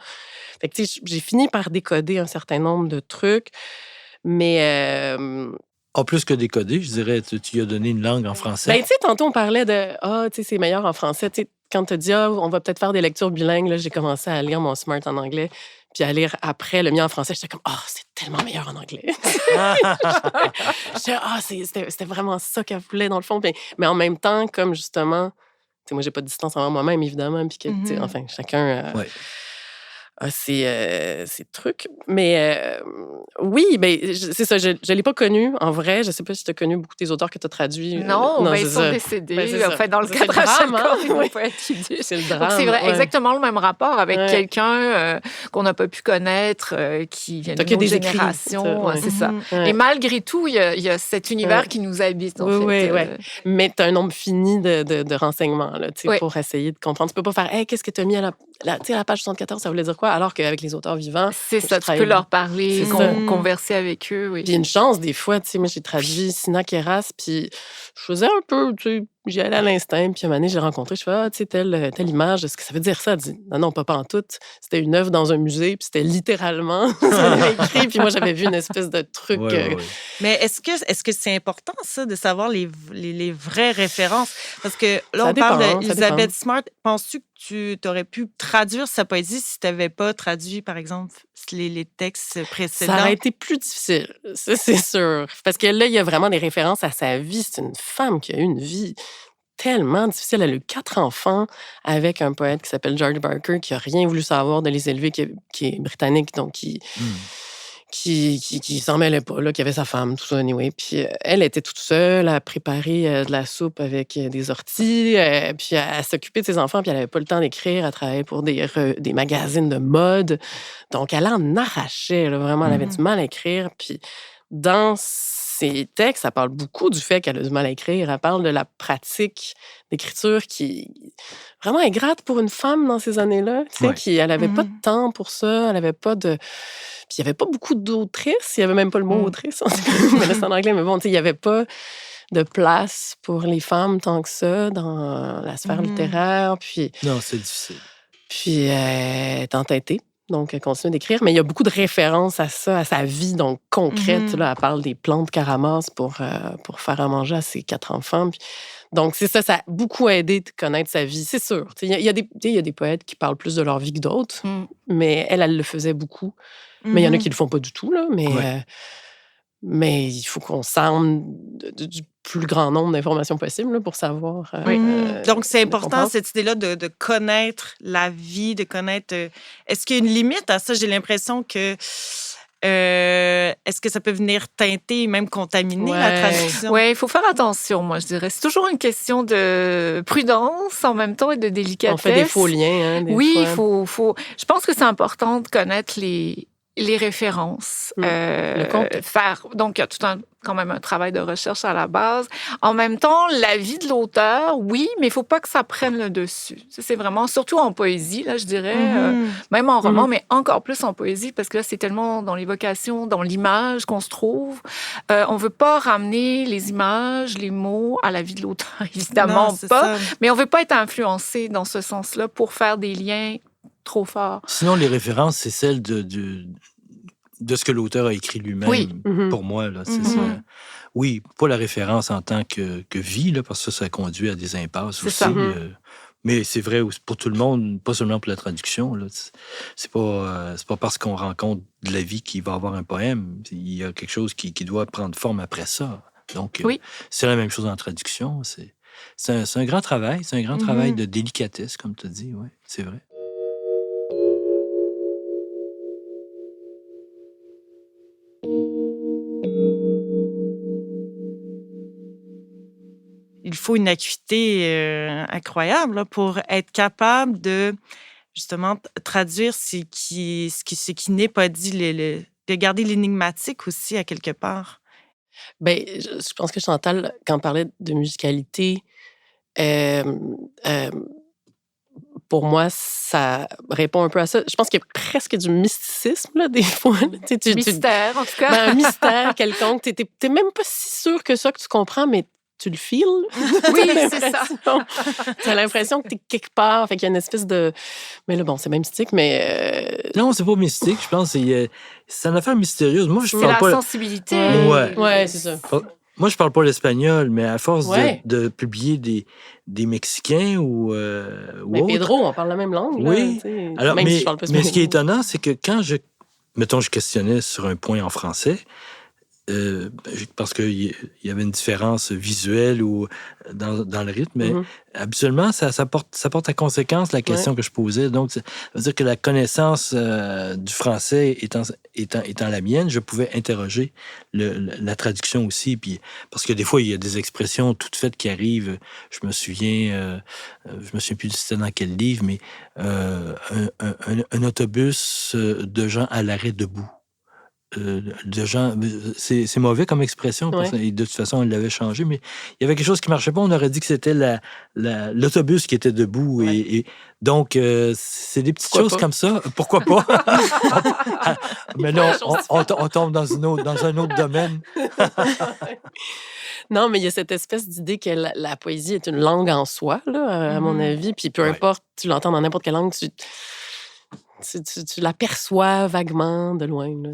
Fait que j'ai fini par décoder un certain nombre de trucs, mais... En plus que décoder, je dirais, tu lui as donné une langue en français. Tantôt, on parlait de c'est meilleur en français. Quand tu as dit, on va peut-être faire des lectures bilingues, là, j'ai commencé à lire mon Smart en anglais, puis à lire après le mien en français. J'étais comme, c'est tellement meilleur en anglais. C'était vraiment ça qu'elle voulait, dans le fond. Mais en même temps, comme justement, moi, j'ai pas de distance envers moi-même, évidemment, puis que, enfin, chacun a ses trucs. Mais oui, c'est ça, je l'ai pas connu, en vrai. Je sais pas si tu as connu beaucoup des auteurs que tu as traduits. Non, ils sont décédés. Enfin, dans le cadre de c'est le drame. C'est vrai, exactement le même rapport avec quelqu'un qu'on n'a pas pu connaître, qui vient d'une autre génération. C'est ça. Et malgré tout, il y a cet univers qui nous habite, en fait. Oui. Mais tu as un nombre fini de renseignements là, pour essayer de comprendre. Tu peux pas faire qu'est-ce que tu as mis à la page 74, ça voulait dire quoi? Alors qu'avec les auteurs vivants... C'est ça, tu peux leur parler, converser avec eux. Oui. Puis une chance, des fois, moi, j'ai traduit Sina Keras, puis je faisais un peu, j'y allais à l'instinct, puis à un moment donné, j'ai rencontré, je fais, telle image, est-ce que ça veut dire ça? Elle dit, non, pas en tout. C'était une œuvre dans un musée, puis c'était littéralement écrit, puis moi, j'avais vu une espèce de truc... Mais est-ce que c'est important, ça, de savoir les vraies références? Parce que là, on parle d'Elizabeth Smart. Penses-tu que tu aurais pu traduire sa poésie si tu n'avais pas traduit, par exemple, les textes précédents? Ça aurait été plus difficile, ça, c'est sûr. Parce que là, il y a vraiment des références à sa vie. C'est une femme qui a eu une vie tellement difficile. Elle a eu 4 enfants avec un poète qui s'appelle George Barker, qui n'a rien voulu savoir de les élever, qui est britannique, donc qui s'en mêlait pas, là, qui avait sa femme, tout ça, anyway. Puis elle était toute seule à préparer de la soupe avec des orties, puis à s'occuper de ses enfants, puis elle avait pas le temps d'écrire, elle travaillait pour des magazines de mode. Donc, elle en arrachait, là, vraiment. Elle avait du mal à écrire. Puis dans ses textes, elle parle beaucoup du fait qu'elle a du mal à écrire. Elle parle de la pratique d'écriture qui est vraiment ingrate pour une femme dans ces années-là. Elle n'avait pas de temps pour ça, elle n'avait pas de... Puis il n'y avait pas beaucoup d'autrices, il n'y avait même pas le mot autrice, en tout cas, mais là, c'est en anglais, mais bon, il n'y avait pas de place pour les femmes tant que ça dans la sphère littéraire. Puis, non, c'est difficile. Puis elle est entêtée. Donc, elle continue d'écrire, mais il y a beaucoup de références à ça, à sa vie, donc concrète. Là, elle parle des plantes qu'elle ramasse pour faire à manger à ses 4 enfants. Puis, donc, c'est ça a beaucoup aidé de connaître sa vie, c'est sûr. Il y a des poètes qui parlent plus de leur vie que d'autres, mais elle le faisait beaucoup. Mais il y en a qui le font pas du tout, là. Mais il faut qu'on s'arme du plus grand nombre d'informations possibles là, pour savoir. Donc, c'est important, cette idée-là, de connaître la vie, de connaître... Est-ce qu'il y a une limite à ça? J'ai l'impression que... est-ce que ça peut venir teinter, même contaminer la traduction? Oui, il faut faire attention, moi, je dirais. C'est toujours une question de prudence en même temps et de délicatesse. On fait des faux liens. Des fois. Je pense que c'est important de connaître les les références, Le contexte. Donc, il y a quand même un travail de recherche à la base. En même temps, la vie de l'auteur, oui, mais il ne faut pas que ça prenne le dessus. Ça, c'est vraiment, surtout en poésie, là, je dirais, même en roman, mais encore plus en poésie, parce que là, c'est tellement dans l'évocation, dans l'image qu'on se trouve. On ne veut pas ramener les images, les mots à la vie de l'auteur, évidemment Non, pas, ça. mais on ne veut pas être influencé dans ce sens-là pour faire des liens trop forts. Sinon, les références, c'est celles de ce que l'auteur a écrit lui-même, Oui. pour moi. Là, c'est ça. Oui, pas la référence en tant que vie, là, parce que ça conduit à des impasses C'est aussi. ça. Mais c'est vrai pour tout le monde, pas seulement pour la traduction. Là. C'est pas parce qu'on rencontre de la vie qu'il va avoir un poème. Il y a quelque chose qui doit prendre forme après ça. Donc, c'est la même chose en traduction. C'est un grand travail. C'est un grand travail de délicatesse, comme tu as dit. Oui, c'est vrai. Il faut une acuité incroyable là, pour être capable de, justement, traduire ce qui n'est pas dit, de garder l'énigmatique aussi, à quelque part. Ben, je pense que Chantal, quand on parlait de musicalité, pour moi, ça répond un peu à ça. Je pense qu'il y a presque du mysticisme, là, des fois. Mystère, en tout cas. Ben, un mystère quelconque. T'es même pas si sûr que ça que tu comprends, mais tu le feels. Oui, c'est ça. T'as l'impression que t'es quelque part. Fait qu'il y a une espèce de... Mais là, bon, c'est même mystique, mais... Non, c'est pas mystique, je pense. C'est une affaire mystérieuse. Moi, je C'est parle la pas... sensibilité. Ouais, c'est ça. Moi, je parle pas l'espagnol, mais à force de publier des Mexicains ou mais autres... Pedro, on parle la même langue. Oui. Là, Alors, même mais, si je parle pas mais ce qui est espagnol. étonnant, c'est que quand je questionnais sur un point en français, parce qu'il y avait une différence visuelle ou dans le rythme, mais habituellement, ça porte à conséquence la question que je posais. Donc, ça veut dire que la connaissance du français étant la mienne, je pouvais interroger la traduction aussi. Puis, parce que des fois, il y a des expressions toutes faites qui arrivent. Je me souviens plus c'était dans quel livre, mais un autobus de gens à l'arrêt debout. De gens, c'est mauvais comme expression, parce que de toute façon, il l'avait changé, mais il y avait quelque chose qui ne marchait pas. On aurait dit que c'était l'autobus qui était debout. Et donc, c'est des petites choses comme ça. Pourquoi pas? Mais là, on tombe dans un autre domaine. Non, mais il y a cette espèce d'idée que la poésie est une langue en soi, là, à mon avis. Puis peu importe, tu l'entends dans n'importe quelle langue, tu l'aperçois vaguement de loin. Là.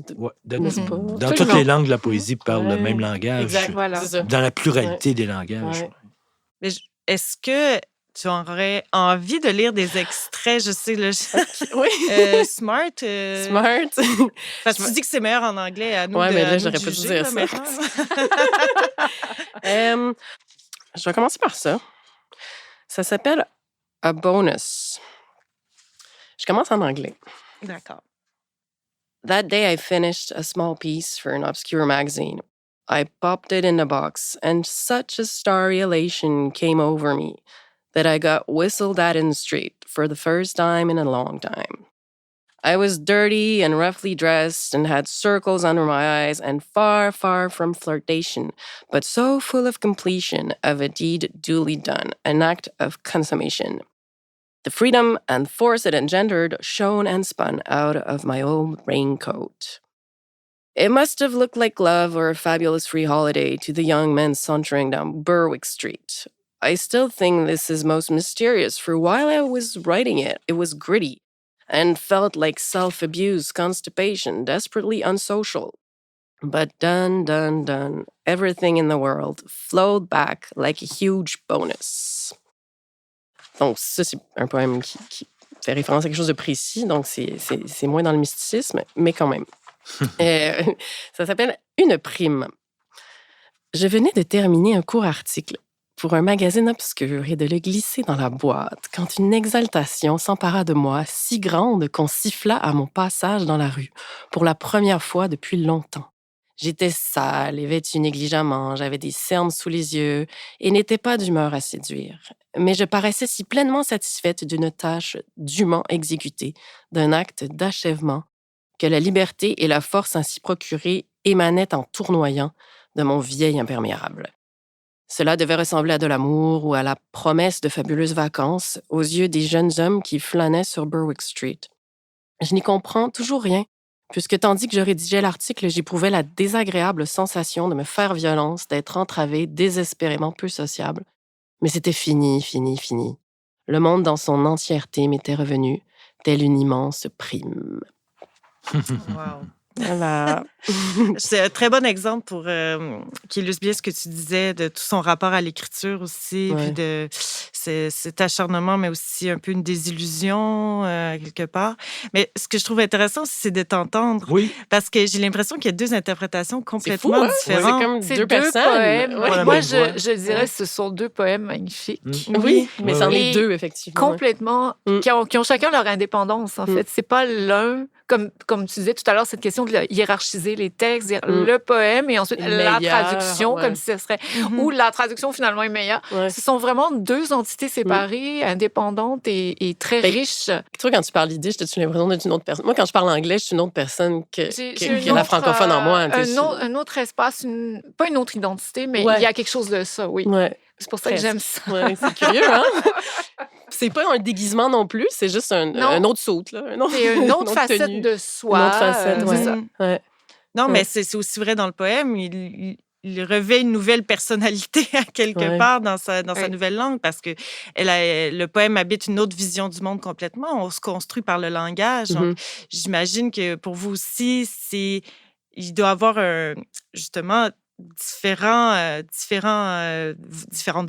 N'est-ce pas? Dans toutes les langues, la poésie parle le même langage. Exact, voilà. Dans la pluralité des langages. Ouais. Mais est-ce que tu aurais envie de lire des extraits, je sais, là, Smart? Smart. Parce que tu dis que c'est meilleur en anglais, à nous mais là, de j'aurais pas dû juger, dire là, ça. Je vais commencer par ça. Ça s'appelle A Bonus. Je commence en anglais. D'accord. That day, I finished a small piece for an obscure magazine. I popped it in the box, and such a starry elation came over me that I got whistled at in the street for the first time in a long time. I was dirty and roughly dressed and had circles under my eyes and far, far from flirtation, but so full of completion of a deed duly done, an act of consummation. The freedom and force it engendered shone and spun out of my old raincoat. It must have looked like love or a fabulous free holiday to the young men sauntering down Berwick Street. I still think this is most mysterious, for while I was writing it, it was gritty and felt like self-abuse, constipation, desperately unsocial. But done, everything in the world flowed back like a huge bonus. Donc, ça, c'est un poème qui fait référence à quelque chose de précis, donc c'est moins dans le mysticisme, mais quand même. Ça s'appelle « Une prime ». Je venais de terminer un court article pour un magazine obscur et de le glisser dans la boîte quand une exaltation s'empara de moi si grande qu'on siffla à mon passage dans la rue pour la première fois depuis longtemps. J'étais sale et vêtue négligemment, j'avais des cernes sous les yeux et n'étais pas d'humeur à séduire. Mais je paraissais si pleinement satisfaite d'une tâche dûment exécutée, d'un acte d'achèvement, que la liberté et la force ainsi procurée émanaient en tournoyant de mon vieil imperméable. Cela devait ressembler à de l'amour ou à la promesse de fabuleuses vacances aux yeux des jeunes hommes qui flânaient sur Berwick Street. Je n'y comprends toujours rien, puisque tandis que je rédigeais l'article, j'éprouvais la désagréable sensation de me faire violence, d'être entravée, désespérément peu sociable. Mais c'était fini, fini, fini. Le monde dans son entièreté m'était revenu, tel une immense prime. Wow. Voilà. C'est un très bon exemple pour qui illustre bien ce que tu disais de tout son rapport à l'écriture aussi, puis de cet acharnement, mais aussi un peu une désillusion quelque part. Mais ce que je trouve intéressant aussi, c'est de t'entendre. Oui. Parce que j'ai l'impression qu'il y a deux interprétations complètement fou, hein? différentes. C'est comme C'est deux personnes. poèmes. Ouais. Moi, je dirais que ce sont deux poèmes magnifiques. Oui, mais Ouais, c'en ouais. est deux, effectivement. Complètement, qui ont chacun leur indépendance, en fait. C'est pas l'un, comme tu disais tout à l'heure, cette question de hiérarchiser les textes, dire le poème et ensuite la traduction, comme si ce serait... Ou la traduction, finalement, est meilleure. Ouais. Ce sont vraiment deux entités séparées, indépendantes et très riches. Toi, quand tu parles yiddish, as-tu l'impression d'être une autre personne? Moi, quand je parle anglais, je suis une autre personne que la francophone en moi. Un autre espace, pas une autre identité, mais il y a quelque chose de ça, oui. Ouais. C'est pour ça que j'aime ça. Ouais, c'est curieux, hein? C'est pas un déguisement non plus, c'est juste un autre saut, là. C'est une autre facette tenue. de soi. Une autre facette, c'est ça. Ouais. Non, mais c'est aussi vrai dans le poème. Il revêt une nouvelle personnalité à quelque part dans sa nouvelle langue parce que le poème habite une autre vision du monde complètement. On se construit par le langage. Donc, j'imagine que pour vous aussi, il doit y avoir justement différentes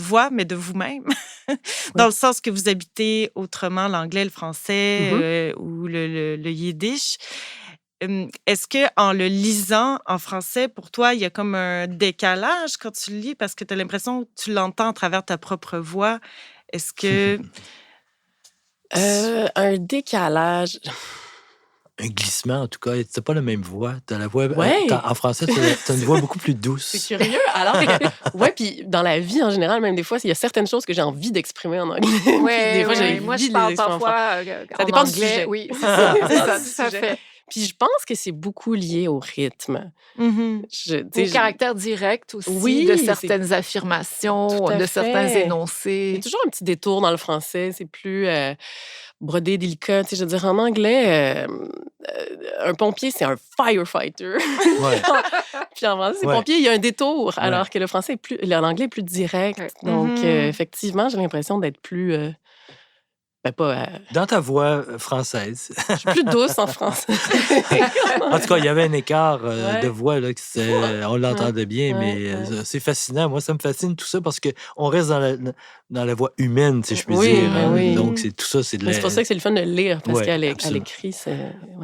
voix, mais de vous-même, dans le sens que vous habitez autrement l'anglais, le français ou le yiddish. Est-ce qu'en le lisant en français, pour toi, il y a comme un décalage quand tu le lis parce que tu as l'impression que tu l'entends à travers ta propre voix? Est-ce que... un décalage... Un glissement, en tout cas. C'est pas la même voix. T'as la voix... Ouais. En français, t'as une voix beaucoup plus douce. C'est curieux. Alors, puis dans la vie, en général, même des fois, il y a certaines choses que j'ai envie d'exprimer en anglais. Des fois, j'ai moi, envie je de parle les exprimer parfois ça dépend en du anglais. sujet. Oui, c'est ça, tout à fait. Puis je pense que c'est beaucoup lié au rythme. Au caractère direct aussi de certaines affirmations, de certains énoncés. Il y a toujours un petit détour dans le français. C'est plus brodé, délicat. Je veux dire, en anglais, un pompier, c'est un firefighter. Ouais. Puis en français, c'est pompier, il y a un détour, alors que l'anglais est plus direct. Donc, effectivement, j'ai l'impression d'être plus... Dans ta voix française. Je suis plus douce en français. En tout cas, il y avait un écart de voix, là, on l'entendait bien, mais c'est fascinant. Moi, ça me fascine tout ça parce qu'on reste dans la voix humaine, si je puis dire. Hein. Donc, c'est tout ça. C'est pour ça que c'est le fun de le lire, parce qu'à l'écrit, c'est...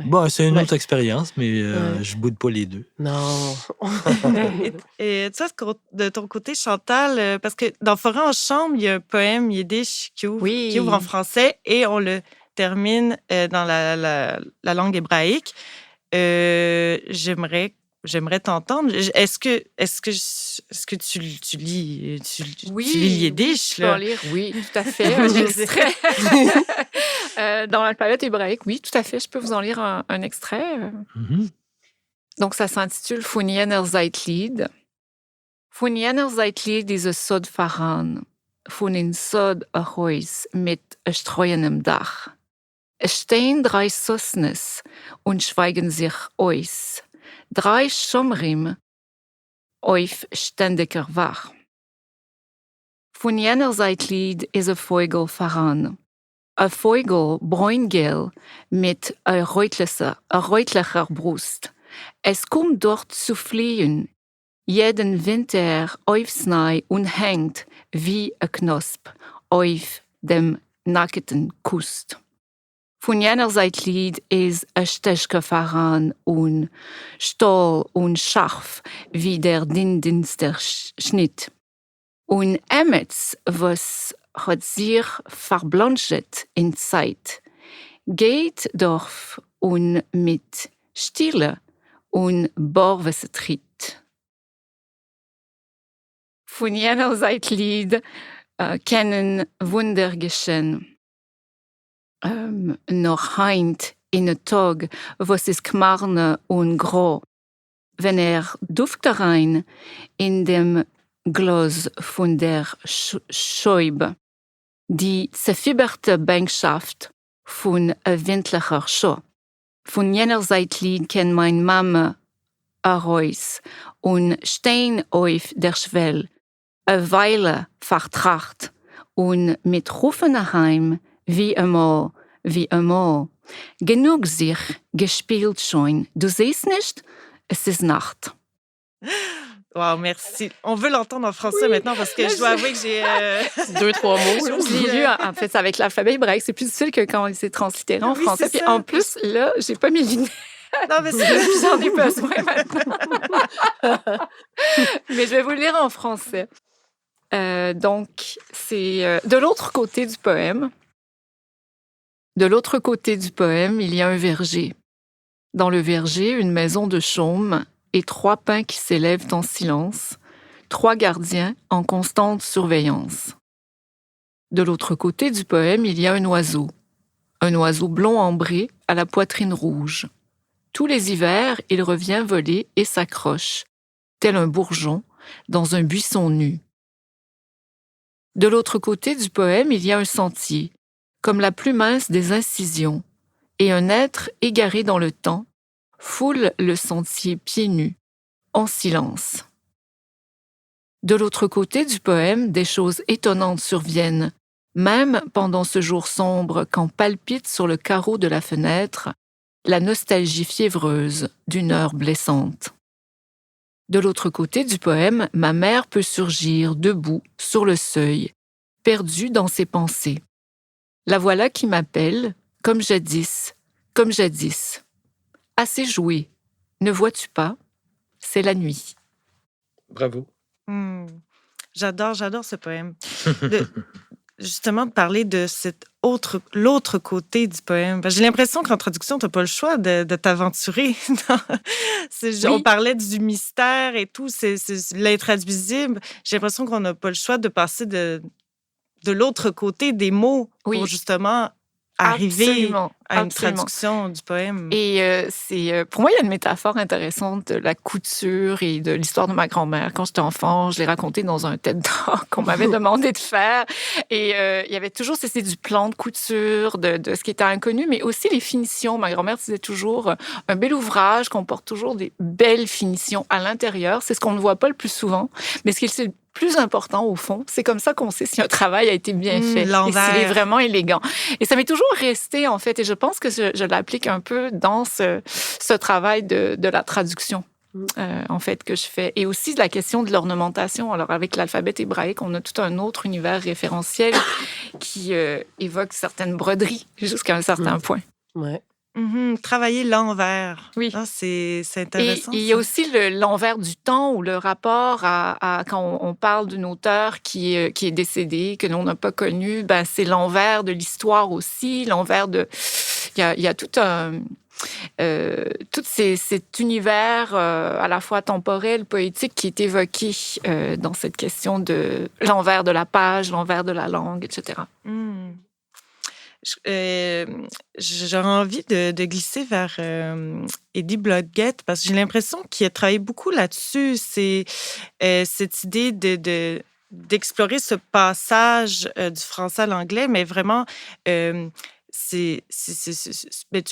Bon, c'est une autre expérience, mais je boude pas les deux. Non. Et tu sais, de ton côté, Chantal, parce que dans Forêt en chambre, il y a un poème yiddish qui ouvre en français et on le termine dans la langue hébraïque. J'aimerais t'entendre. Est-ce que tu lis yiddish? Je peux en lire, oui, tout à fait. Un extrait. Dans l'alphabet hébraïque, oui, tout à fait. Je peux vous en lire un extrait. Donc, ça s'intitule Von jener Zeitlied. Von jener Zeitlied ist es Sod Faran. Von in Sod a Haus mit streuenem Dach. Es stehen 3 Sosnes und schweigen sich aus. 3 Schomrim auf ständiger Wach. Von jener Zeitlied ist ein Vogel voran. Ein Vogel bräungel mit einer reutlicher Brust. Es kommt dort zu fliehen, jeden Winter aufs Neu und hängt wie ein Knosp auf dem nackten Kust. Von jener Zeitlied ist ein Stechke voran und Stahl und scharf wie der dinster Schnitt. Und Emmets, was hat sich verblanchet in Zeit, geht dorf und mit Stille und Borwese tritt. Von jener Zeitlied kennen Wunder geschehen. Noch heint in Tog, was is Kmarne und Gro, wenn Duft rein in dem Glas von der Scheube, die zerfieberte Bänkschaft von windlicher Schau. Von jener Seite kennt mein Mama heraus und stehen auf der Schwell, eine Weile vertracht und mit Rufen heim wie einmal. Genug sich gespielt schon. Du siehst nicht, es ist Nacht. Wow, merci. On veut l'entendre en français maintenant parce que je dois avouer que j'ai 2-3 mots. Je l'ai lu, en fait, avec l'alphabet hébraïque. C'est plus difficile que quand on s'est translittéré en français. Puis en plus, là, j'ai pas mes lunettes. Non, mais j'en ai besoin maintenant. Mais je vais vous le lire en français. Donc, c'est de l'autre côté du poème. De l'autre côté du poème, il y a un verger. Dans le verger, une maison de chaume et 3 pins qui s'élèvent en silence, 3 gardiens en constante surveillance. De l'autre côté du poème, il y a un oiseau blond ambré à la poitrine rouge. Tous les hivers, il revient voler et s'accroche, tel un bourgeon, dans un buisson nu. De l'autre côté du poème, il y a un sentier, comme la plus mince des incisions, et un être égaré dans le temps foule le sentier pieds nus, en silence. De l'autre côté du poème, des choses étonnantes surviennent, même pendant ce jour sombre quand palpite sur le carreau de la fenêtre la nostalgie fiévreuse d'une heure blessante. De l'autre côté du poème, ma mère peut surgir debout sur le seuil, perdue dans ses pensées. La voilà qui m'appelle, comme jadis. Assez joué, ne vois-tu pas? C'est la nuit. Bravo. J'adore ce poème. Justement, de parler de l'autre côté du poème. J'ai l'impression qu'en traduction, tu n'as pas le choix de t'aventurer. Oui. On parlait du mystère et tout, c'est l'intraduisible. J'ai l'impression qu'on n'a pas le choix de passer de l'autre côté des mots pour justement arriver à une traduction du poème. Et pour moi, il y a une métaphore intéressante de la couture et de l'histoire de ma grand-mère. Quand j'étais enfant, je l'ai racontée dans un TED Talk qu'on m'avait demandé de faire. Et il y avait toujours, c'était du plan de couture, de ce qui était inconnu, mais aussi les finitions. Ma grand-mère disait toujours, un bel ouvrage comporte toujours des belles finitions à l'intérieur. C'est ce qu'on ne voit pas le plus souvent, mais ce qui est le plus important, au fond, c'est comme ça qu'on sait si un travail a été bien fait et s'il est vraiment élégant. Et ça m'est toujours resté, en fait, et je pense que je l'applique un peu dans ce travail de la traduction, en fait, que je fais. Et aussi de la question de l'ornementation. Alors, avec l'alphabet hébraïque, on a tout un autre univers référentiel qui évoque certaines broderies jusqu'à un certain point. Ouais. Travailler l'envers. Oui. Ah, c'est intéressant. Et il y a aussi l'envers du temps ou le rapport à quand on parle d'une auteure qui est décédée, que l'on n'a pas connue, ben c'est l'envers de l'histoire aussi, l'envers de... Il y a tout cet univers à la fois temporel, poétique qui est évoqué dans cette question de l'envers de la page, l'envers de la langue, etc. J'aurais envie de glisser vers Eddie Blodgett parce que j'ai l'impression qu'il a travaillé beaucoup là-dessus. C'est cette idée d'explorer ce passage du français à l'anglais, mais vraiment... tu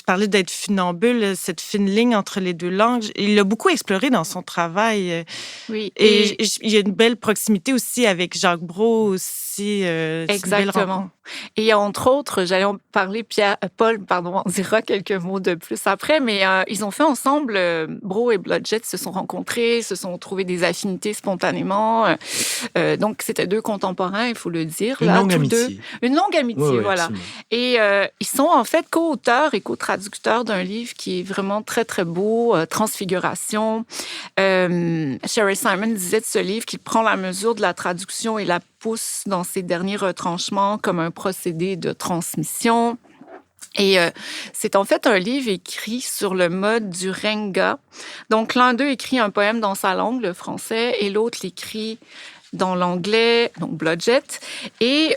parlais d'être funambule, cette fine ligne entre les deux langues. Il l'a beaucoup exploré dans son travail. Oui. Et il y a une belle proximité aussi avec Jacques Brault aussi. Exactement. Et entre autres, j'allais en parler, Paul en dira quelques mots de plus après, mais ils ont fait ensemble, Brault et Blodgett se sont rencontrés, se sont trouvés des affinités spontanément. Donc, c'était 2 contemporains, il faut le dire. Une longue amitié. Une longue amitié, oui, voilà. Absolument. Et ils sont en fait co-auteurs et co-traducteurs d'un livre qui est vraiment très, très beau, Transfiguration. Sherry Simon disait de ce livre qu'il prend la mesure de la traduction et la pousse dans ses derniers retranchements comme un procédé de transmission. Et c'est en fait un livre écrit sur le mode du renga. Donc, l'un d'eux écrit un poème dans sa langue, le français, et l'autre l'écrit dans l'anglais, donc Blodgett. Et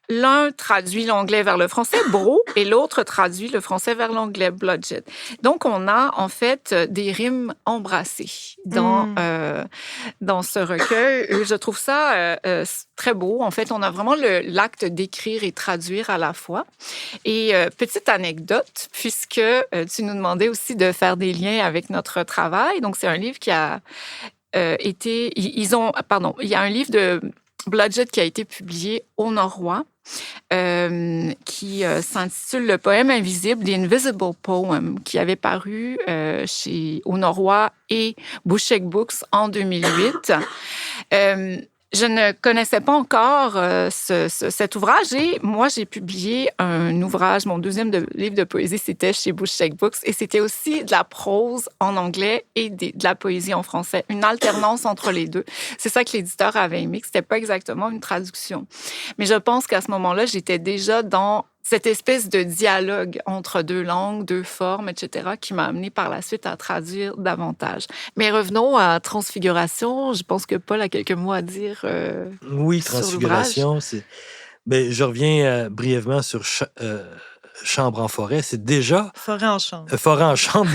l'un traduit l'anglais vers le français, Bro, et l'autre traduit le français vers l'anglais, Blodgett. Donc, on a en fait des rimes embrassées dans ce recueil. Et je trouve ça très beau. En fait, on a vraiment l'acte d'écrire et traduire à la fois. Et petite anecdote, puisque tu nous demandais aussi de faire des liens avec notre travail. Donc, c'est un livre qui a été... il y a un livre de Blodgett qui a été publié au Norrois, qui s'intitule Le poème invisible, The Invisible Poem, qui avait paru au Norrois et Bouchek Books en 2008. Je ne connaissais pas encore cet ouvrage et moi, j'ai publié un ouvrage, mon deuxième livre de poésie, c'était chez Bouchek Books et c'était aussi de la prose en anglais et de la poésie en français, une alternance entre les deux. C'est ça que l'éditeur avait aimé, que c'était pas exactement une traduction. Mais je pense qu'à ce moment-là, j'étais déjà dans cette espèce de dialogue entre deux langues, deux formes, etc., qui m'a amené par la suite à traduire davantage. Mais revenons à Transfiguration. Je pense que Paul a quelques mots à dire oui, sur Transfiguration, c'est... Ben, je reviens brièvement sur Chambre en forêt. C'est déjà... Forêt en chambre. Forêt en chambre,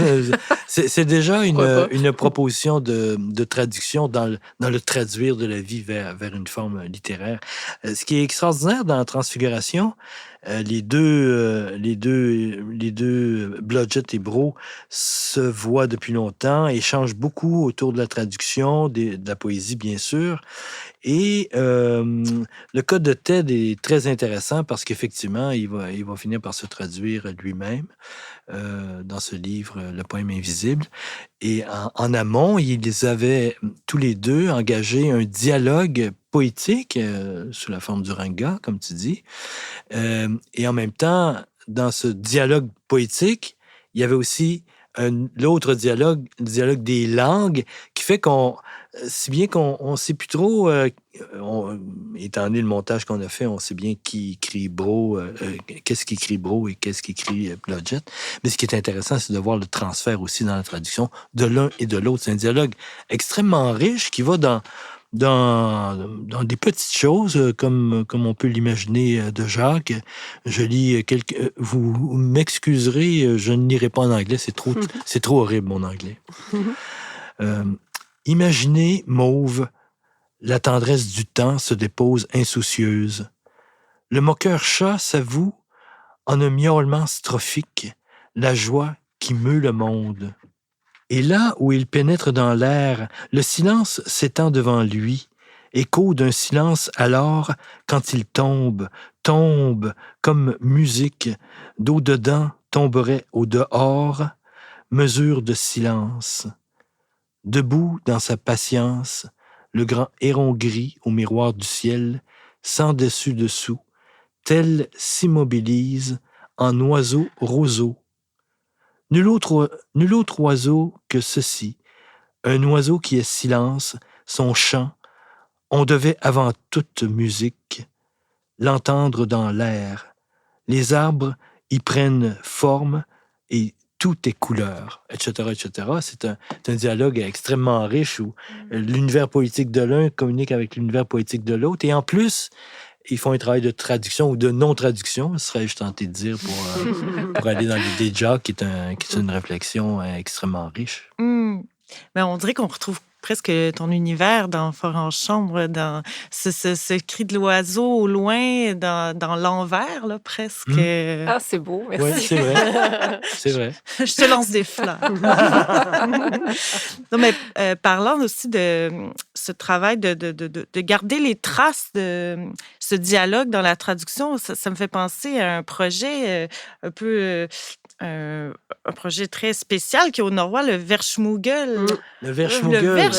c'est déjà une proposition de traduction dans le traduire de la vie vers une forme littéraire. Ce qui est extraordinaire dans Transfiguration, les deux Blodgett et Bro se voient depuis longtemps, échangent beaucoup autour de la traduction, de la poésie, bien sûr. Et le cas de Ted est très intéressant parce qu'effectivement, il va finir par se traduire lui-même dans ce livre, Le poème invisible. Et en amont, ils avaient tous les deux engagé un dialogue poétique sous la forme du ranga, comme tu dis. Et en même temps, dans ce dialogue poétique, il y avait aussi l'autre dialogue, le dialogue des langues, qui fait si bien qu'on ne sait plus trop, étant donné le montage qu'on a fait, on sait bien qui écrit Bro, qu'est-ce qu'écrit Bro et qu'est-ce qu'écrit Blodgett. Mais ce qui est intéressant, c'est de voir le transfert aussi dans la traduction de l'un et de l'autre. C'est un dialogue extrêmement riche qui va dans des petites choses, comme on peut l'imaginer de Jacques. Je lis vous m'excuserez, je ne lirai pas en anglais, c'est trop horrible, mon anglais. Imaginez, mauve, la tendresse du temps se dépose insoucieuse. Le moqueur chat s'avoue, en un miaulement strophique, la joie qui meut le monde. Et là où il pénètre dans l'air, le silence s'étend devant lui, écho d'un silence alors, quand il tombe comme musique, d'au-dedans tomberait au dehors, mesure de silence. Debout dans sa patience, le grand héron gris au miroir du ciel, sans dessus-dessous, tel s'immobilise en oiseau roseau. Nul autre oiseau que ceci, un oiseau qui est silence, son chant, on devait avant toute musique l'entendre dans l'air. Les arbres y prennent forme et tout est couleur, etc., etc. C'est un dialogue extrêmement riche où l'univers poétique de l'un communique avec l'univers poétique de l'autre. Et en plus, ils font un travail de traduction ou de non-traduction, serais-je tenté de dire, pour aller dans l'idée de Jacques, qui est une réflexion extrêmement riche. Mais on dirait qu'on retrouve presque ton univers dans Forêt en chambre, dans ce cri de l'oiseau au loin, dans l'envers, là, presque. Ah, c'est beau, merci. Oui, c'est vrai. C'est vrai. Je te lance des fleurs. Non, mais parlant aussi de ce travail de garder les traces de ce dialogue dans la traduction, ça me fait penser à un projet un projet très spécial qui est au Norrois, le Verschmugel. Le Verschmugel.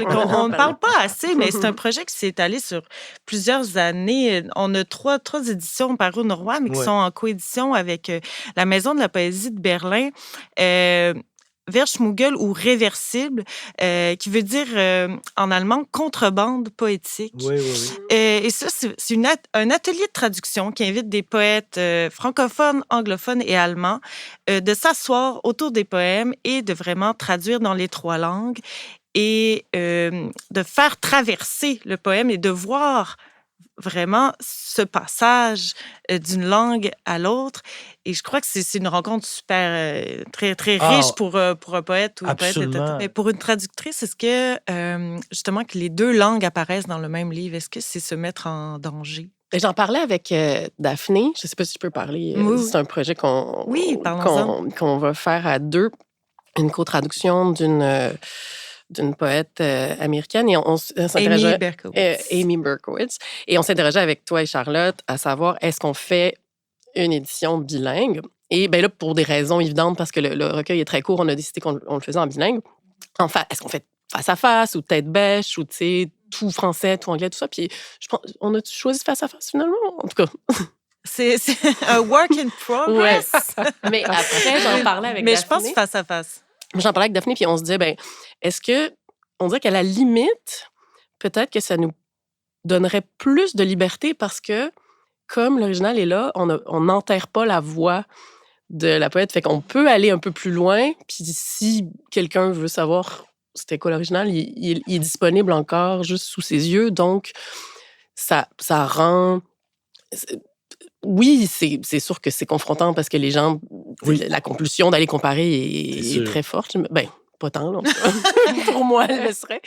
On ne parle pas assez, mais c'est un projet qui s'est étalé sur plusieurs années. On a trois éditions parues au Norrois, mais qui sont en coédition avec la Maison de la poésie de Berlin. Verschmugel ou réversible, qui veut dire en allemand contrebande poétique. Oui. Et ça, c'est un atelier de traduction qui invite des poètes francophones, anglophones et allemands de s'asseoir autour des poèmes et de vraiment traduire dans les trois langues et de faire traverser le poème et de voir vraiment ce passage d'une langue à l'autre. Et je crois que c'est une rencontre super, très, très riche pour un poète ou une poète. Mais pour une traductrice, est-ce que, justement, que les deux langues apparaissent dans le même livre, est-ce que c'est se mettre en danger? J'en parlais avec Daphné. Je ne sais pas si je peux parler. Oui. C'est un projet qu'on va faire à deux. Une co-traduction d'une poète américaine. Et on Amy Berkowitz. Amy Berkowitz. Et on s'interrogeait avec toi et Charlotte à savoir, est-ce qu'on fait une édition bilingue? Et bien là, pour des raisons évidentes, parce que le recueil est très court, on a décidé qu'on le faisait en bilingue. Enfin, est-ce qu'on fait face à face ou tête bêche ou, tu sais, tout français, tout anglais, tout ça? Puis on a choisi face à face, finalement, en tout cas. C'est un work in progress. Ouais. Mais après, j'en parlais avec Daphné. Mais je pense face à face. J'en parlais avec Daphné, puis on se disait, ben, est-ce que, on dirait qu'à la limite, peut-être que ça nous donnerait plus de liberté parce que, comme l'original est là, on n'enterre pas la voix de la poète. Fait qu'on peut aller un peu plus loin, puis si quelqu'un veut savoir c'était quoi l'original, il est disponible encore juste sous ses yeux. Donc, ça rend... Oui, c'est sûr que c'est confrontant parce que les gens... Oui. La compulsion d'aller comparer est très forte. Ben, pas tant, là. Pour moi, elle le serait.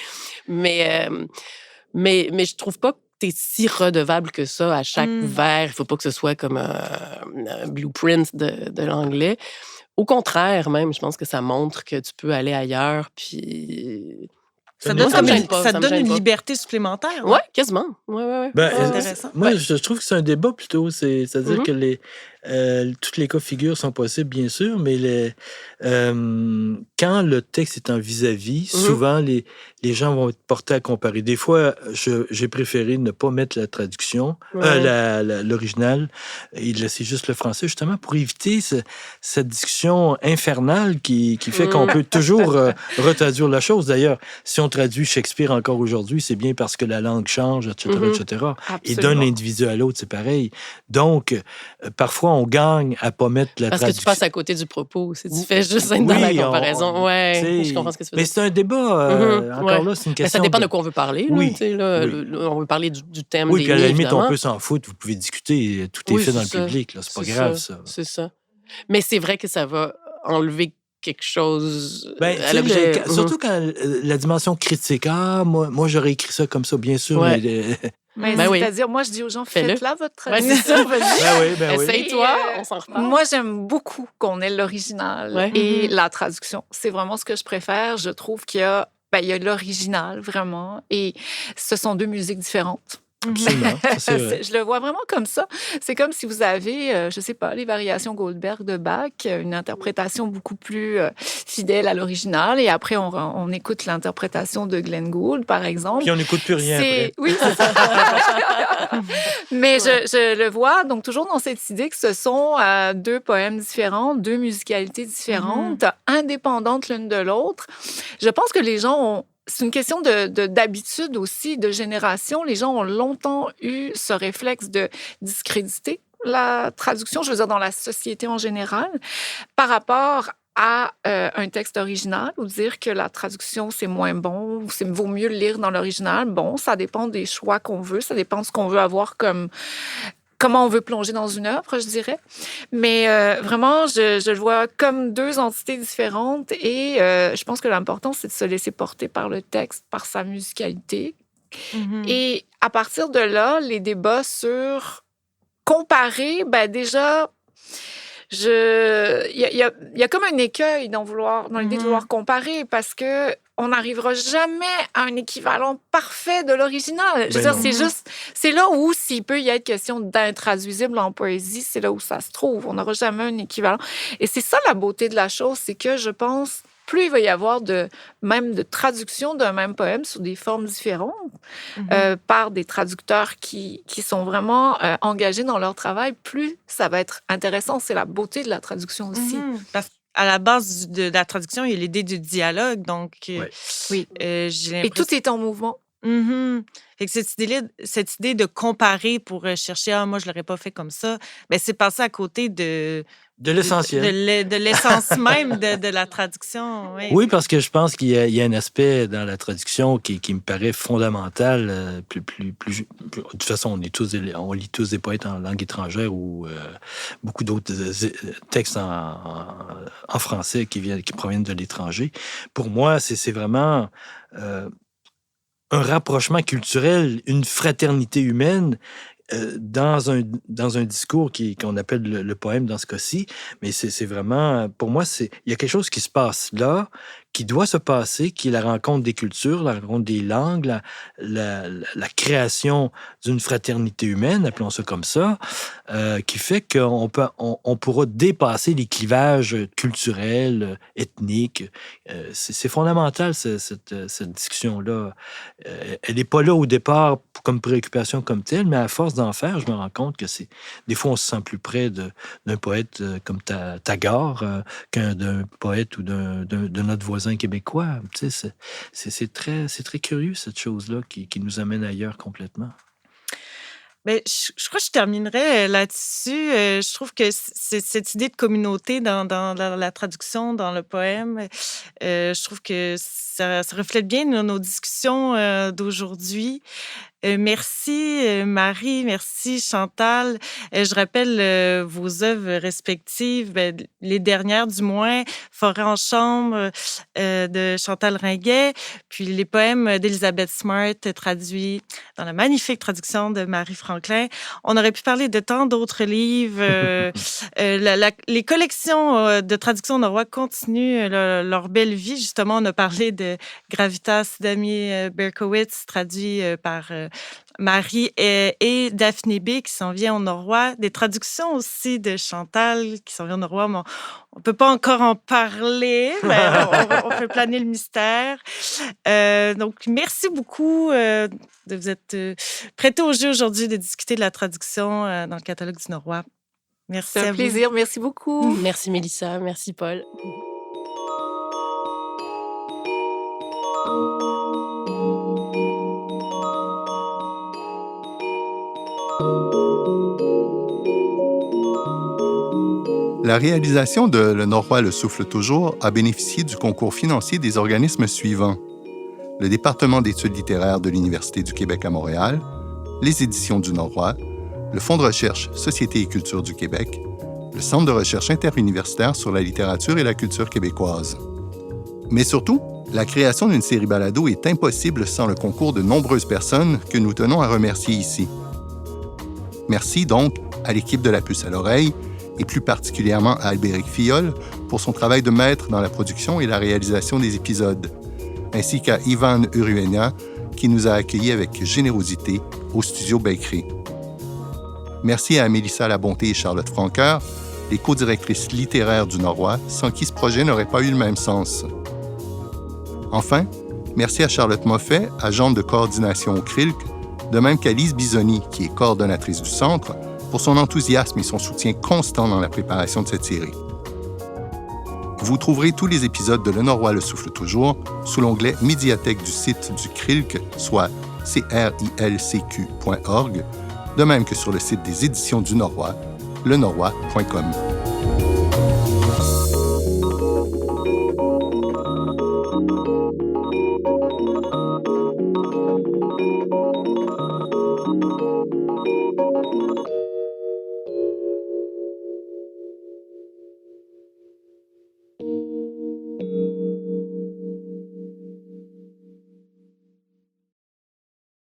Mais je trouve pas que t'es si redevable que ça à chaque vers. Il faut pas que ce soit comme un blueprint de l'anglais. Au contraire, même, je pense que ça montre que tu peux aller ailleurs, puis... Ça te donne une liberté supplémentaire. Oui, quasiment. Ouais. Ben, c'est intéressant. Moi, je trouve que c'est un débat plutôt. C'est-à-dire que toutes les cas de figure sont possibles, bien sûr, mais quand le texte est en vis-à-vis, souvent, les gens vont être portés à comparer. Des fois, j'ai préféré ne pas mettre la traduction, l'original, et laisser juste le français, justement, pour éviter cette discussion infernale qui fait qu'on peut toujours retraduire la chose. D'ailleurs, si on traduit Shakespeare encore aujourd'hui, c'est bien parce que la langue change, etc., etc. Et d'un individu à l'autre, c'est pareil. Donc, parfois, on gagne à ne pas mettre la traduction. Parce que tu passes à côté du propos. Si tu fais juste être dans la comparaison. Je comprends ce que tu veux dire. Mais c'est un débat. Encore là, c'est une question. Ça dépend de quoi on veut parler. On veut parler du thème des livres. Oui, puis à la limite, on peut s'en foutre. Vous pouvez discuter. Tout est fait dans le public. C'est pas grave, ça. C'est ça. Mais c'est vrai que ça va enlever quelque chose à l'objet. Surtout quand la dimension critique. Moi, j'aurais écrit ça comme ça, bien sûr. Mais c'est-à-dire, moi, je dis aux gens, faites-la votre traduction. C'est ça, vas-y. Essaye-toi, on s'en reparle. Moi, j'aime beaucoup qu'on ait l'original et la traduction. C'est vraiment ce que je préfère. Je trouve qu'il y a l'original, vraiment, et ce sont deux musiques différentes. Absolument, je le vois vraiment comme ça. C'est comme si vous avez, je sais pas, les variations Goldberg de Bach, une interprétation beaucoup plus fidèle à l'original, et après on écoute l'interprétation de Glenn Gould, par exemple. Puis on n'écoute plus rien après. Oui, c'est ça. Mais je le vois, donc toujours dans cette idée que ce sont deux poèmes différents, deux musicalités différentes, indépendantes l'une de l'autre. Je pense que les gens ont... C'est une question d'habitude aussi, de génération. Les gens ont longtemps eu ce réflexe de discréditer la traduction, je veux dire dans la société en général, par rapport à un texte original, ou dire que la traduction, c'est moins bon, ou vaut mieux le lire dans l'original. Bon, ça dépend des choix qu'on veut, ça dépend de ce qu'on veut avoir comme... Comment on veut plonger dans une œuvre, je dirais. Mais vraiment, je le vois comme deux entités différentes et je pense que l'important, c'est de se laisser porter par le texte, par sa musicalité. Et à partir de là, les débats sur comparer, déjà... Il y a comme un écueil dans l'idée de vouloir comparer parce que on n'arrivera jamais à un équivalent parfait de l'original. Je veux dire, c'est là où, s'il peut y être question d'intraduisible en poésie, c'est là où ça se trouve. On n'aura jamais un équivalent. Et c'est ça la beauté de la chose, c'est que je pense, plus il va y avoir même de traduction d'un même poème sous des formes différentes par des traducteurs qui sont vraiment engagés dans leur travail, plus ça va être intéressant. C'est la beauté de la traduction aussi. Parce qu'à la base de la traduction, il y a l'idée du dialogue. Donc, oui. J'ai l'impression... Et tout est en mouvement. Fait que cette idée de comparer pour chercher, moi, je l'aurais pas fait comme ça, mais c'est passé à côté de l'essentiel. de l'essence même de la traduction. Oui, parce que je pense qu'il y a un aspect dans la traduction qui me paraît fondamental. De toute façon, on lit tous des poètes en langue étrangère ou beaucoup d'autres textes en français qui proviennent de l'étranger. Pour moi, c'est vraiment un rapprochement culturel, une fraternité humaine dans un discours qu'on appelle le poème dans ce cas-ci. Mais c'est vraiment, pour moi, il y a quelque chose qui se passe là, qui doit se passer, qui est la rencontre des cultures, la rencontre des langues, la création d'une fraternité humaine, appelons ça comme ça, qui fait qu'on pourra dépasser les clivages culturels, ethniques. C'est fondamental, cette discussion-là. Elle n'est pas là au départ comme préoccupation comme telle, mais à force d'en faire, je me rends compte que des fois, on se sent plus près d'un poète comme Tagore d'un poète ou de notre voisin québécois. Tu sais, c'est très curieux, cette chose-là, qui nous amène ailleurs complètement. Ben, je crois que je terminerai là-dessus. Je trouve que c'est cette idée de communauté dans la traduction, dans le poème, je trouve que ça reflète bien nos discussions d'aujourd'hui. Merci Marie, merci Chantal. Je rappelle vos œuvres respectives, les dernières du moins, Forêt en chambre de Chantal Ringuet, puis les poèmes d'Elizabeth Smart traduits dans la magnifique traduction de Marie Franklin. On aurait pu parler de tant d'autres livres. Les collections de traduction norrois continuent leur belle vie. Justement, on a parlé de Gravitas d'Amy Berkowitz, traduit par Marie et Daphné B. qui s'en vient au norrois. Des traductions aussi de Chantal qui s'en vient au norrois. Mais on ne peut pas encore en parler, mais on peut planer le mystère. Donc, merci beaucoup de vous être prêtés au jeu aujourd'hui de discuter de la traduction dans le catalogue du norrois. Merci à vous. C'est un plaisir. Merci beaucoup. Merci Mélissa. Merci Paul. La réalisation de Le Norrois le souffle toujours a bénéficié du concours financier des organismes suivants: le Département d'études littéraires de l'Université du Québec à Montréal, les Éditions du Norrois, le Fonds de recherche Société et culture du Québec, le Centre de recherche interuniversitaire sur la littérature et la culture québécoise. Mais surtout, la création d'une série balado est impossible sans le concours de nombreuses personnes que nous tenons à remercier ici. Merci donc à l'équipe de La Puce à l'oreille, et plus particulièrement à Albéric Filleul pour son travail de maître dans la production et la réalisation des épisodes, ainsi qu'à Ivan Uruenia qui nous a accueillis avec générosité au studio Bakery. Merci à Mélissa Labonté et Charlotte Franqueur, les co-directrices littéraires du Norrois, sans qui ce projet n'aurait pas eu le même sens. Enfin, merci à Charlotte Moffett, agente de coordination au CRILC, de même qu'à Lise Bisoni, qui est coordonnatrice du Centre, pour son enthousiasme et son soutien constant dans la préparation de cette série. Vous trouverez tous les épisodes de Le Norrois le souffle toujours sous l'onglet Médiathèque du site du CRILC, soit crilcq.org, de même que sur le site des Éditions du Norrois, lenorrois.com.